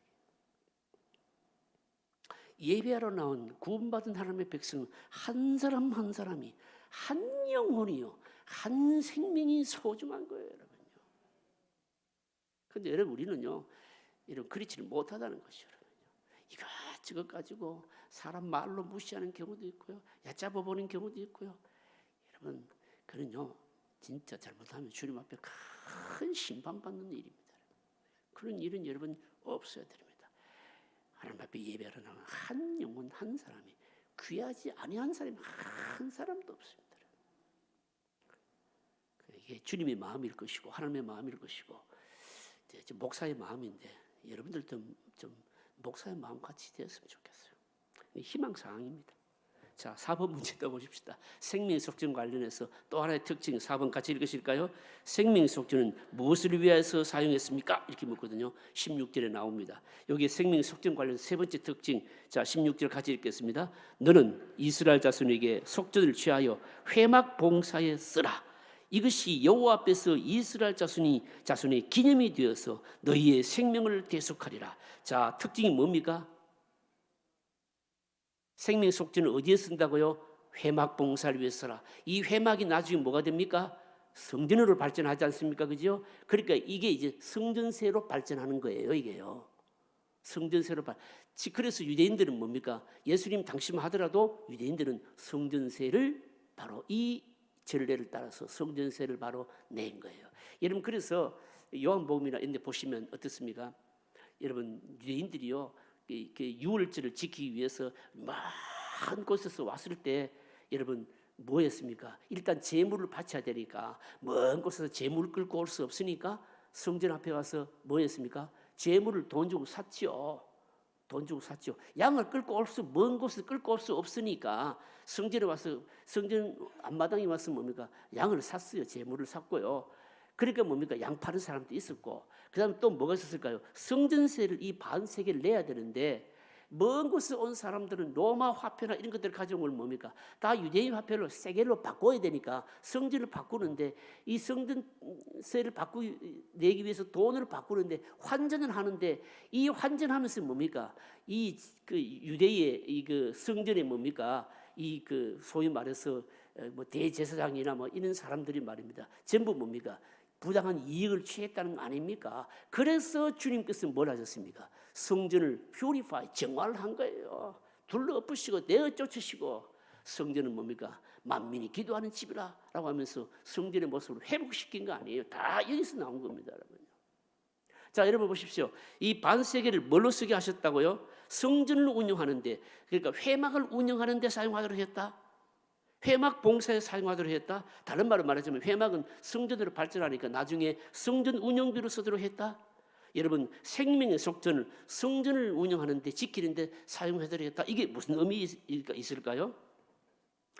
[SPEAKER 1] 예배하러 나온 구원받은 하나님의 백성 한 사람 한 사람이 한 영혼이요, 한 생명이 소중한 거예요, 여러분요. 그런데 여러분 우리는요, 이런 그리지를 못하다는 것이죠, 여러분요. 이것저것 가지고 사람 말로 무시하는 경우도 있고요, 얕잡아 보는 경우도 있고요. 여러분, 그는요. 진짜 잘못하면 주님 앞에 큰 심판받는 일입니다. 그런 일은 여러분 없어야 됩니다. 하나님 앞에 예배하러 나온 한 영혼 한 사람이 귀하지 아니한 사람이 한 사람도 없습니다. 이게 주님의 마음일 것이고 하나님의 마음일 것이고 이제 목사의 마음인데 여러분들도 좀 목사의 마음 같이 되었으면 좋겠어요. 희망사항입니다. 자, 4번 문제 떠보십시다. 생명의 속전 관련해서 또 하나의 특징 4번 같이 읽으실까요? 생명의 속전은 무엇을 위해서 사용했습니까? 이렇게 묻거든요. 16절에 나옵니다. 여기에 생명의 속전 관련해서 세 번째 특징, 자 16절 같이 읽겠습니다. 너는 이스라엘 자손에게 속전을 취하여 회막 봉사에 쓰라. 이것이 여호와 앞에서 이스라엘 자손의 기념이 되어서 너희의 생명을 계속하리라. 자, 특징이 뭡니까? 생명 속전을 어디에 쓴다고요? 회막 봉사를 위해 써라. 이 회막이 나중에 뭐가 됩니까? 성전으로 발전하지 않습니까? 그죠? 그러니까 이게 이제 성전세로 발전하는 거예요, 이게요. 성전세로 그래서 유대인들은 뭡니까? 예수님 당시만 하더라도 유대인들은 성전세를 바로 이 전례를 따라서 성전세를 바로 낸 거예요. 여러분 그래서 요한복음이나 이런 데 보시면 어떻습니까? 여러분 유대인들이요. 유월절을 지키기 위해서 먼 곳에서 왔을 때 여러분 뭐 했습니까? 일단 제물을 바쳐야 되니까 먼 곳에서 제물을 끌고 올 수 없으니까 성전 앞에 가서 뭐 했습니까? 제물을 돈 주고 샀죠. 돈 주고 샀죠. 양을 끌고 먼 곳에서 끌고 올 수 없으니까 성전에 와서 성전 앞마당에 와서 뭡니까? 양을 샀어요. 제물을 샀고요. 그러니까 뭡니까? 양 파는 사람도 있었고 그 다음에 또 뭐가 있었을까요? 성전세를 이 반세계를 내야 되는데 먼 곳에서 온 사람들은 로마 화폐나 이런 것들을 가져온 걸 뭡니까? 다 유대인 화폐로 세겔로 바꿔야 되니까 성전을 바꾸는데 이 성전세를 내기 위해서 돈을 바꾸는데 환전을 하는데 이 환전하면서 뭡니까? 이 그 유대의 이 그 성전에 뭡니까? 이 그 소위 말해서 뭐 대제사장이나 뭐 이런 사람들이 말입니다. 전부 뭡니까? 부당한 이익을 취했다는 거 아닙니까? 그래서 주님께서 뭘 하셨습니까? 성전을 purify, 정화한 거예요. 둘러엎으시고 내어 쫓으시고, 성전은 뭡니까? 만민이 기도하는 집이라 라고 하면서 성전의 모습을 회복시킨 거 아니에요. 다 여기서 나온 겁니다, 여러분. 자, 여러분 보십시오. 이 반세계를 뭘로 쓰게 하셨다고요? 성전을 운영하는데, 그러니까 회막을 운영하는데 사용하도록 했다. 회막 봉사에 사용하도록 했다. 다른 말로 말하자면 회막은 성전으로 발전하니까 나중에 성전 운영비로 쓰도록 했다. 여러분, 생명의 속전을 성전을 운영하는데 지키는데 사용하도록 했다. 이게 무슨 의미가 있을까요?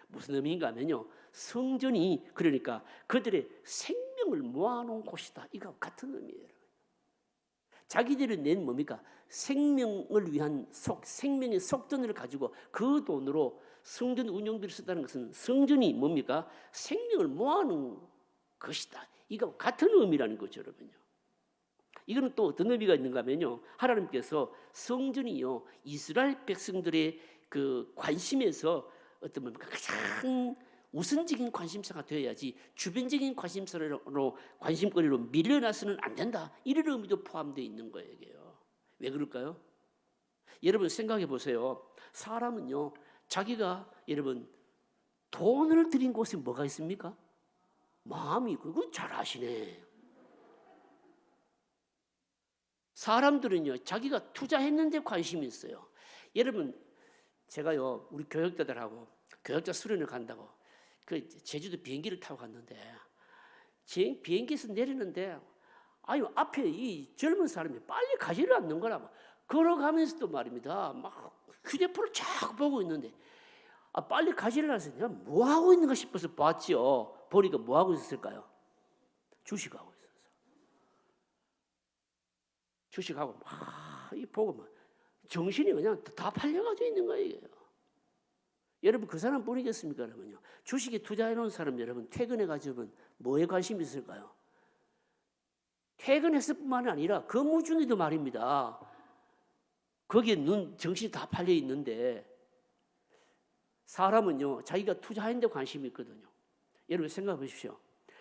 [SPEAKER 1] 무슨 의미인가 하면요, 성전이 그러니까 그들의 생명을 모아놓은 곳이다. 이거 같은 의미예요. 자기들이 낸 뭡니까? 생명을 위한 생명의 속전을 가지고 그 돈으로 성전 운영비를 썼다는 것은 성전이 뭡니까? 생명을 모아놓은 것이다. 이거 같은 의미라는 거죠, 여러분요. 이거는 또 어떤 의미가 있는가 하면요, 하나님께서 성전이요, 이스라엘 백성들의 그 관심에서 어떤 뭡니까? 가장 우선적인 관심사가 되어야지 주변적인 관심거리로 밀려나서는 안 된다. 이런 의미도 포함되어 있는 거예요. 왜 그럴까요? 여러분 생각해 보세요. 사람은요, 자기가 여러분 돈을 들인 곳에 뭐가 있습니까? 마음이 있고. 그건 잘 아시네. 사람들은요, 자기가 투자했는데 관심이 있어요. 여러분, 제가요, 우리 교역자들하고 교역자 수련을 간다고 그 제주도 비행기를 타고 갔는데, 비행기에서 내리는데 아니 앞에 이 젊은 사람이 빨리 가지를 않는 거라. 걸어가면서도 말입니다, 막 휴대폰을 쫙 보고 있는데, 빨리 가지를 않아서 내가 뭐 하고 있는가 싶어서 봤지요. 보니까 뭐 하고 있었을까요? 주식하고 있었어. 주식하고 막 이 보고 막 정신이 그냥 다 팔려가지고 있는 거예요. 여러분, 그 사람 뿐이겠습니까? 여러분요, 주식에 투자해 놓은 사람 여러분 퇴근해가지고 뭐에 관심이 있을까요? 퇴근했을 뿐만 아니라 근무 중에도 말입니다. 거기에 정신이 다 팔려 있는데, 사람은요, 자기가 투자하는 데 관심이 있거든요. 여러분 생각해 보십시오.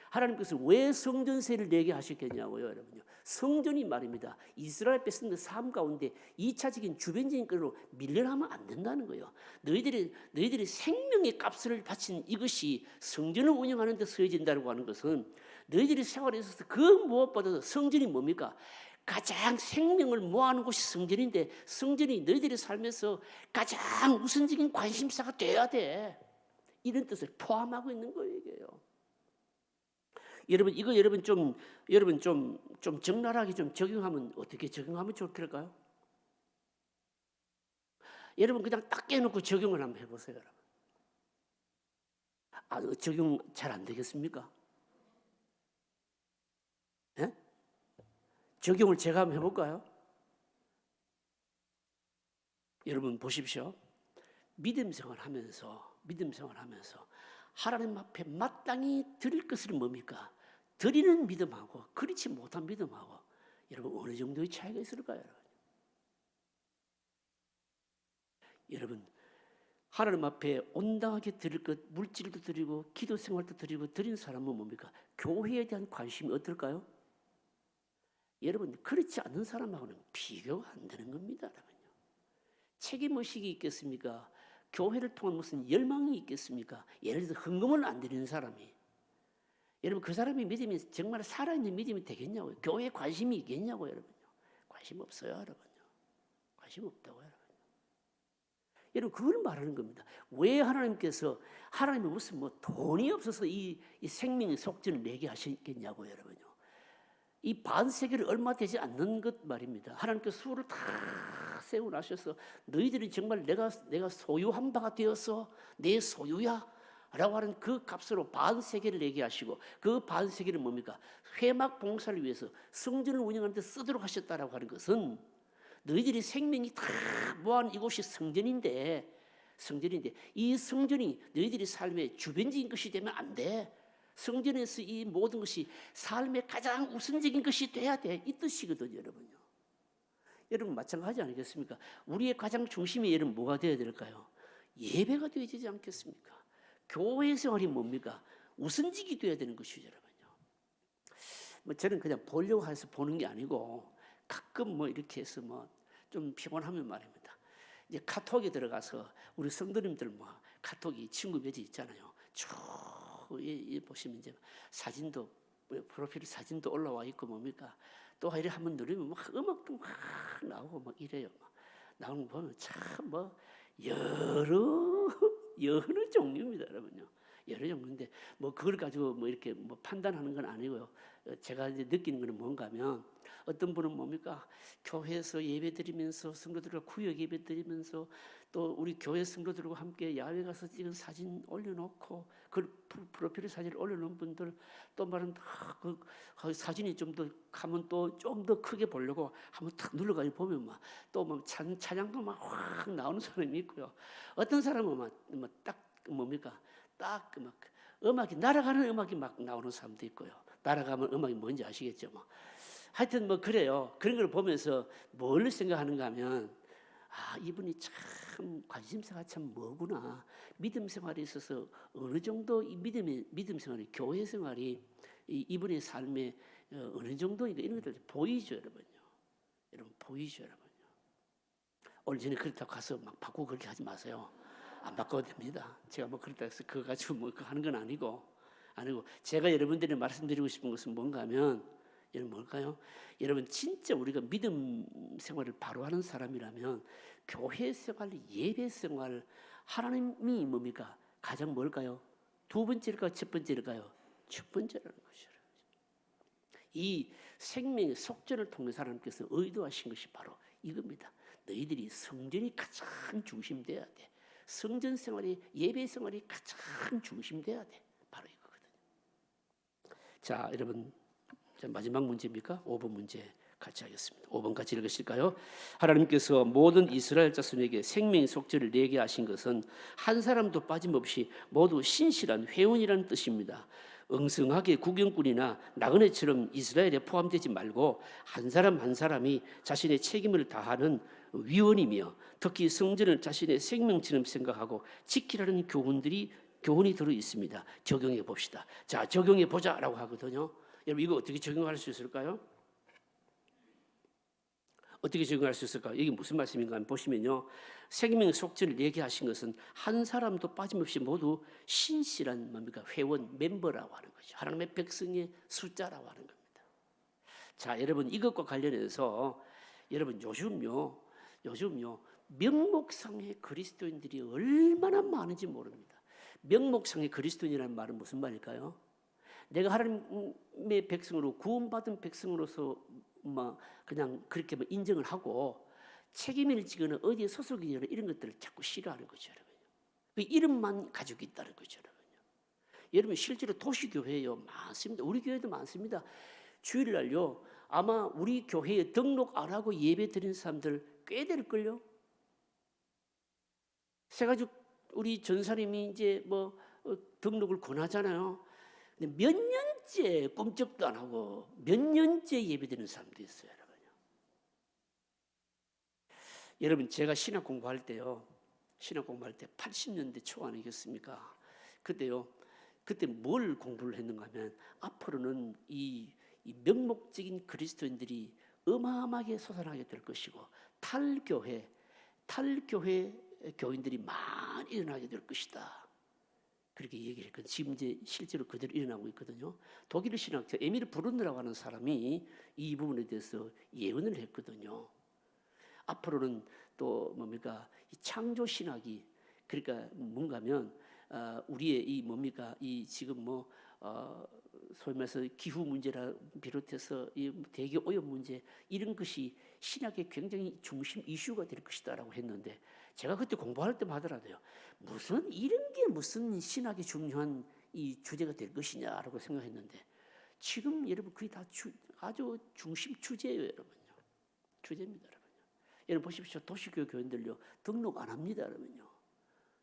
[SPEAKER 1] 하나님께서 왜 성전세를 내게 하셨겠냐고요, 여러분요. 성전이 말입니다, 이스라엘 백성들 삶 가운데 2차적인 주변적인 것으로 밀려나면 안 된다는 거예요. 너희들이 생명의 값을 바친 이것이 성전을 운영하는 데 쓰여진다고 하는 것은, 너희들이 생활에 있어서 그 무엇보다도 성전이 뭡니까? 가장 생명을 모아놓은 곳이 성전인데, 성전이 너희들의 삶에서 가장 우선적인 관심사가 돼야 돼. 이런 뜻을 포함하고 있는 거예요, 이게요. 여러분, 이거 여러분 좀 적나라하게 좀 적용하면, 어떻게 적용하면 좋을까요? 여러분 그냥 딱 깨놓고 적용을 한번 해보세요, 여러분. 적용 잘 안 되겠습니까? 예? 적용을 제가 한번 해볼까요? 여러분 보십시오. 믿음 생활하면서 하나님 앞에 마땅히 드릴 것을 뭡니까? 드리는 믿음하고 그렇지 못한 믿음하고 여러분 어느 정도의 차이가 있을까요? 여러분, 하나님 앞에 온당하게 드릴 것, 물질도 드리고 기도 생활도 드리고 드린 사람은 뭡니까? 교회에 대한 관심이 어떨까요? 여러분, 그렇지 않는 사람하고는 비교가 안 되는 겁니다, 여러분요. 책임의식이 있겠습니까? 교회를 통한 무슨 열망이 있겠습니까? 예를 들어서 헌금을 안 드리는 사람이, 여러분 그 사람의 믿음이 정말 살아있는 믿음이 되겠냐고요? 교회에 관심이 있겠냐고요, 여러분요? 관심 없어요, 여러분요. 관심 없다고요, 여러분. 여러분, 그걸 말하는 겁니다. 왜 하나님께서 하나님은 무슨 돈이 없어서 이 생명의 속전을 내게 하셨겠냐고요, 여러분요. 이 반세계를 얼마 되지 않는 것 말입니다. 하나님께서 수를 다 세워나셔서 너희들이 정말 내가 소유한 바가 되어서 내 소유야 라고 하는 그 값으로 반세계를 내게 하시고, 그 반세계를 뭡니까? 회막 봉사를 위해서 성전을 운영하는 데 쓰도록 하셨다라고 하는 것은, 너희들이 생명이 다 모아놓은 이곳이 성전인데 이 성전이 너희들이 삶의 주변적인 것이 되면 안 돼. 성전에서 이 모든 것이 삶의 가장 우선적인 것이 돼야 돼. 이 뜻이거든요, 여러분요. 여러분 마찬가지 아니겠습니까? 우리의 가장 중심이 여러분 뭐가 되어야 될까요? 예배가 되어야 되지 않겠습니까? 교회 생활이 뭡니까? 우선직이 되어야 되는 것이죠, 여러분요. 뭐 저는 그냥 보려고 해서 보는 게 아니고 가끔 뭐 이렇게 해서 뭐 좀 피곤하면 말입니다. 이제 카톡에 들어가서 우리 성도님들 뭐 카톡이 친구 몇이 있잖아요. 쭉 보시면 이제 사진도 프로필 사진도 올라와 있고 뭡니까? 또 이래 한번 누르면 막 음악도 막 나오고 막 이래요. 나오는 거 보면 참 뭐 여러 종류입니다, 여러분요. 여러 종류인데 뭐 그걸 가지고 뭐 이렇게 뭐 판단하는 건 아니고요. 제가 이제 느끼는 거는 뭔가면 어떤 분은 뭡니까? 교회에서 예배드리면서 성도들과 구역 예배드리면서 또 우리 교회 성도들과 함께 야외 가서 찍은 사진 올려놓고 그 프로필 사진을 올려놓은 분들 또 말은 그 사진이 좀 더 하면 또 좀 더 크게 보려고 한번 탁 눌러가지고 보면 막 또 뭐 찬양도 막 확 나오는 사람이 있고요. 어떤 사람은 딱 뭡니까? 딱 막 음악이 날아가는 음악이 막 나오는 사람도 있고요. 날아가면 음악이 뭔지 아시겠죠? 뭐. 하여튼 뭐 그래요. 그런 걸 보면서 뭘 생각하는가 하면 이분이 참 관심사가 참 뭐구나. 믿음 생활에 있어서 어느 정도 이 믿음 생활이 교회 생활이 이분의 삶에 어느 정도인가 이런 것들 보이죠, 여러분요. 여러분 보이죠, 여러분요. 오늘 전에 그렇다고 가서 막 바꾸고 그렇게 하지 마세요. 안 바꿔도 됩니다. 제가 뭐 그렇다고 해서 그거 가지고 뭐 하는 건 아니고 제가 여러분들이 말씀드리고 싶은 것은 뭔가 하면 여러분 뭘까요? 여러분 진짜 우리가 믿음 생활을 바로 하는 사람이라면 교회 생활, 예배 생활 하나님이 뭡니까? 가장 뭘까요? 두 번째일까요? 첫 번째일까요? 첫 번째라는 것이죠. 이 생명의 속전을 통해서 하나님께서 의도하신 것이 바로 이겁니다. 너희들이 성전이 가장 중심돼야 돼. 성전 생활이 예배 생활이 가장 중심돼야 돼. 바로 이거거든요. 자, 여러분 마지막 문제입니까? 5번 문제 같이 하겠습니다. 5번 같이 읽으실까요? 하나님께서 모든 이스라엘 자손에게 생명의 속죄를 내게 하신 것은 한 사람도 빠짐없이 모두 신실한 회원이라는 뜻입니다. 엉성하게 구경꾼이나 나그네처럼 이스라엘에 포함되지 말고 한 사람 한 사람이 자신의 책임을 다하는 위원이며 특히 성전을 자신의 생명처럼 생각하고 지키라는 교훈이 들어 있습니다. 적용해 봅시다. 자, 적용해 보자라고 하거든요. 여러분 이거 어떻게 적용할 수 있을까요? 어떻게 적용할 수 있을까요? 이게 무슨 말씀인가 하면 보시면요. 생명 속죄를 얘기하신 것은 한 사람도 빠짐없이 모두 신실한 뭡니까? 회원, 멤버라고 하는 거죠. 하나님의 백성의 숫자라고 하는 겁니다. 자, 여러분 이것과 관련해서 여러분 요즘요 명목상의 그리스도인들이 얼마나 많은지 모릅니다. 명목상의 그리스도인이라는 말은 무슨 말일까요? 내가 하나님의 백성으로 구원받은 백성으로서 그냥 그렇게 인정을 하고 책임을 지거나 어디에 소속이거나 이런 것들을 자꾸 싫어하는 거죠, 여러분. 그 이름만 가지고 있다는 거죠, 여러분. 여러분 실제로 도시교회요 많습니다. 우리 교회도 많습니다. 주일날요 아마 우리 교회에 등록 안 하고 예배 드리는 사람들 꽤 될걸요. 세가지고 우리 전사님이 이제 등록을 권하잖아요. 근데 몇 년째 꿈쩍도 안 하고 몇 년째 예배드리는 사람도 있어요, 여러분요. 여러분 제가 신학 공부할 때 80년대 초 아니겠습니까? 그때 뭘 공부를 했는가 하면 앞으로는 이 명목적인 그리스도인들이 어마어마하게 솟아나게 될 것이고 탈교회 교인들이 많이 일어나게 될 것이다. 그렇게 얘기를 했거든요. 지금 이제 실제로 그대로 일어나고 있거든요. 독일 신학자 에밀 브룬너라고 하는 사람이 이 부분에 대해서 예언을 했거든요. 앞으로는 또 이 창조 신학이 그러니까 뭔가면 우리의 이 지금 소위 말해서 기후 문제라 비롯해서 이 대기 오염 문제 이런 것이 신학의 굉장히 중심 이슈가 될 것이다라고 했는데 제가 그때 공부할 때마다라도요 이런 게 무슨 신학의 중요한 이 주제가 될 것이냐라고 생각했는데 지금 여러분 그게 다 아주 중심 주제예요, 여러분요. 주제입니다, 여러분요. 여러분 보십시오. 도시교회 교인들요 등록 안 합니다, 여러분요.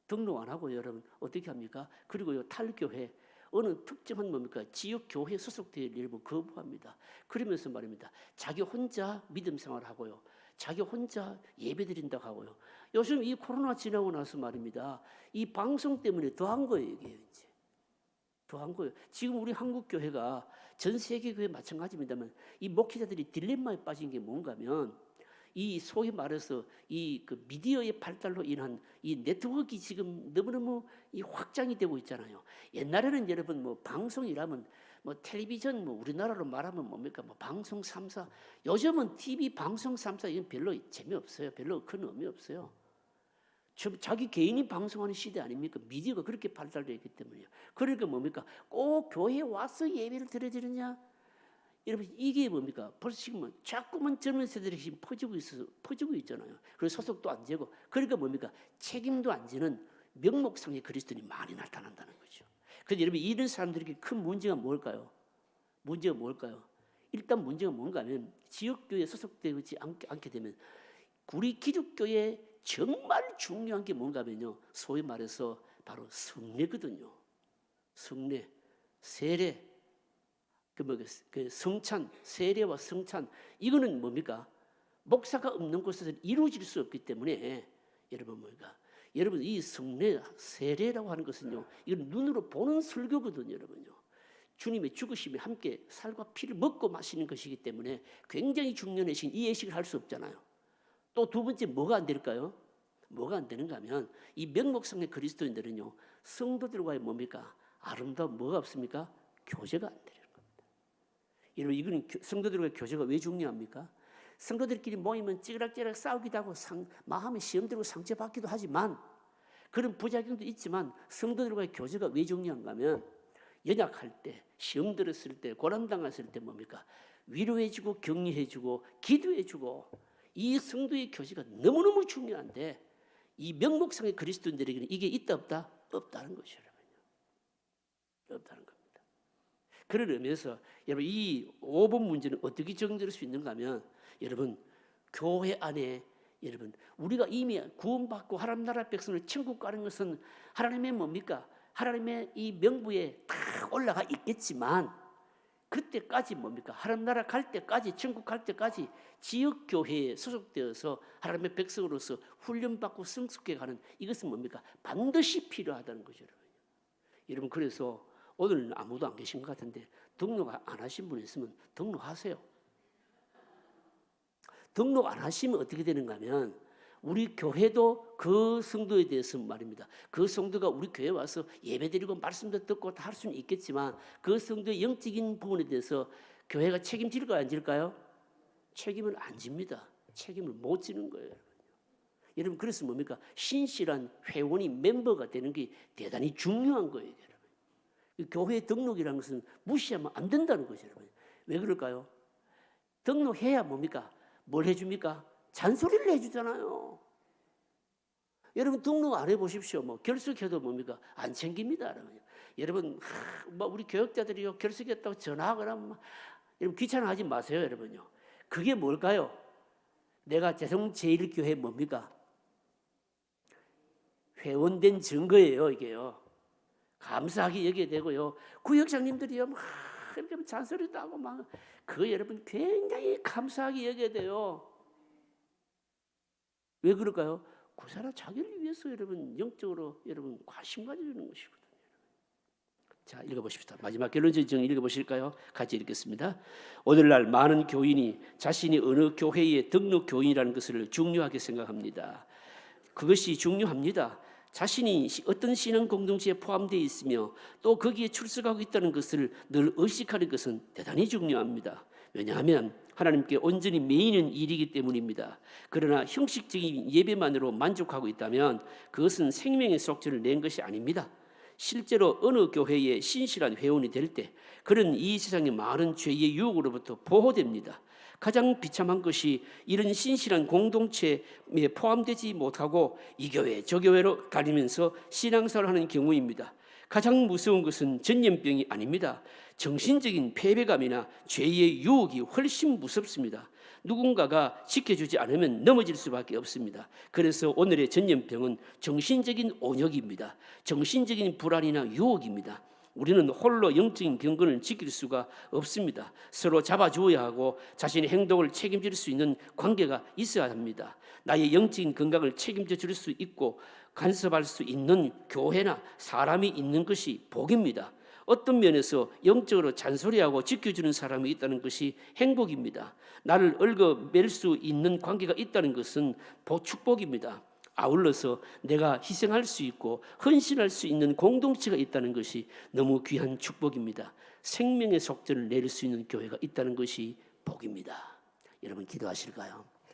[SPEAKER 1] 등록 안 하고 여러분 어떻게 합니까? 그리고요 탈교회 어느 특정한 지역 교회 소속될 일부 거부합니다. 그러면서 말입니다. 자기 혼자 믿음 생활하고요. 자기 혼자 예배드린다고 하고요. 요즘 이 코로나 지나고 나서 말입니다. 이 방송 때문에 더한 거예요, 이게 이제. 더한 거예요. 지금 우리 한국 교회가 전 세계 교회 마찬가지입니다만 이 목회자들이 딜레마에 빠진 게 뭔가면 이 소위 말해서 이 그 미디어의 발달로 인한 이 네트워크가 지금 너무너무 이 확장이 되고 있잖아요. 옛날에는 여러분 뭐 방송이라면 뭐 텔레비전 뭐 우리나라로 말하면 뭡니까 뭐 방송 3사, 요즘은 TV 방송 3사 이건 별로 재미없어요. 별로 큰 의미 없어요. 자기 개인이 방송하는 시대 아닙니까? 미디어가 그렇게 발달되어 있기 때문이에요. 그러니까 뭡니까? 꼭 교회에 와서 예배를 드려야 여러분 이게 뭡니까? 벌써 지금은 자꾸만 젊은 세대들이 지금 퍼지고 있잖아요. 그래서 소속도 안 되고, 그러니까 뭡니까? 책임도 안 지는 명목상의 그리스도인이 많이 나타난다는 거죠. 그래서 여러분 이런 사람들에게 큰 문제가 뭘까요? 문제가 뭘까요? 일단 문제가 뭔가 하면 지역교회에 소속되지 않게 되면 우리 기독교에 정말 중요한 게 뭔가 하면요, 소위 말해서 바로 성례거든요. 성례, 세례, 그 성찬, 세례와 성찬, 이거는 뭡니까? 목사가 없는 곳에서 이루어질 수 없기 때문에 여러분 뭡니까? 여러분 이 성례, 세례라고 하는 것은요, 이건 눈으로 보는 설교거든요, 여러분요. 주님의 죽으심에 함께 살과 피를 먹고 마시는 것이기 때문에 굉장히 중요한 예식, 이 예식을 할 수 없잖아요. 또 두 번째 뭐가 안 될까요? 뭐가 안 되는가 하면 이 명목상의 그리스도인들은요, 성도들과의 뭡니까? 아름다운 뭐가 없습니까? 교제가 안 되는 겁니다. 여러분 이거는 성도들과의 교제가 왜 중요합니까? 성도들끼리 모이면 찌그락찌그락 싸우기도 하고 마음에 시험 들고 상처받기도 하지만, 그런 부작용도 있지만 성도들과의 교제가 왜 중요한가 하면 연약할 때, 시험 들었을 때, 고난당했을 때 뭡니까? 위로해주고 격려해주고 기도해주고, 이 성도의 교제가 너무너무 중요한데 이 명목상의 그리스도인들에게는 이게 있다 없다? 없다는 것이죠. 없다는 겁니다. 그런 의미에서 여러분 이 5번 문제는 어떻게 정리될 수 있는가 하면, 여러분 교회 안에 여러분 우리가 이미 구원받고 하나님 나라 백성을 천국 가는 것은 하나님의 뭡니까? 하나님의 이 명부에 다 올라가 있겠지만, 그때까지 뭡니까? 하나님 나라 갈 때까지, 천국 갈 때까지 지역 교회에 소속되어서 하나님의 백성으로서 훈련받고 성숙해 가는, 이것은 뭡니까? 반드시 필요하다는 거죠, 여러분. 여러분 그래서 오늘 아무도 안 계신 것 같은데 등록 안 하신 분 있으면 등록하세요. 등록 안 하시면 어떻게 되는가 하면 우리 교회도 그 성도에 대해서 말입니다. 그 성도가 우리 교회에 와서 예배드리고 말씀도 듣고 다 할 수는 있겠지만 그 성도의 영적인 부분에 대해서 교회가 책임질까요? 안 질까요? 책임을 안 집니다. 책임을 못 지는 거예요. 여러분 그래서 뭡니까? 신실한 회원이 멤버가 되는 게 대단히 중요한 거예요. 여러분. 교회 등록이라는 것은 무시하면 안 된다는 거죠. 여러분. 왜 그럴까요? 등록해야 뭡니까? 뭘 해줍니까? 잔소리를 해주잖아요. 여러분 등록 안 해보십시오. 뭐 결석해도 뭡니까? 안 챙깁니다. 여러분 뭐 우리 교역자들이요 결석했다고 전화하거나 여러분 귀찮아하지 마세요. 여러분요. 그게 뭘까요? 내가 제성제일교회 뭡니까? 회원된 증거예요. 이게요. 감사하게 여겨야 되고요. 구역장님들이요 막 이렇게 잔소리도 하고 막 그거 여러분 굉장히 감사하게 여겨야 돼요. 왜 그럴까요? 그 사람 자기를 위해서 여러분 영적으로 여러분 관심 가지는 것이거든요. 자, 읽어보십시다. 마지막 결론적인 정의 읽어보실까요? 같이 읽겠습니다. 오늘날 많은 교인이 자신이 어느 교회에 등록 교인이라는 것을 중요하게 생각합니다. 그것이 중요합니다. 자신이 어떤 신앙 공동체에 포함되어 있으며 또 거기에 출석하고 있다는 것을 늘 의식하는 것은 대단히 중요합니다. 왜냐하면 하나님께 온전히 매이는 일이기 때문입니다. 그러나 형식적인 예배만으로 만족하고 있다면 그것은 생명의 속죄를 낸 것이 아닙니다. 실제로 어느 교회에 신실한 회원이 될 때 그는 이 세상의 많은 죄의 유혹으로부터 보호됩니다. 가장 비참한 것이 이런 신실한 공동체에 포함되지 못하고 이 교회 저 교회로 가리면서 신앙생활을 하는 경우입니다. 가장 무서운 것은 전염병이 아닙니다. 정신적인 패배감이나 죄의 유혹이 훨씬 무섭습니다. 누군가가 지켜주지 않으면 넘어질 수밖에 없습니다. 그래서 오늘의 전염병은 정신적인 온역입니다. 정신적인 불안이나 유혹입니다. 우리는 홀로 영적인 경건을 지킬 수가 없습니다. 서로 잡아주어야 하고 자신의 행동을 책임질 수 있는 관계가 있어야 합니다. 나의 영적인 건강을 책임져 줄 수 있고 간섭할 수 있는 교회나 사람이 있는 것이 복입니다. 어떤 면에서 영적으로 잔소리하고 지켜주는 사람이 있다는 것이 행복입니다. 나를 얽어맬 수 있는 관계가 있다는 것은 축복입니다. 아울러서 내가 희생할 수 있고 헌신할 수 있는 공동체가 있다는 것이 너무 귀한 축복입니다. 생명의 속전을 내릴 수 있는 교회가 있다는 것이 복입니다. 여러분 기도하실까요?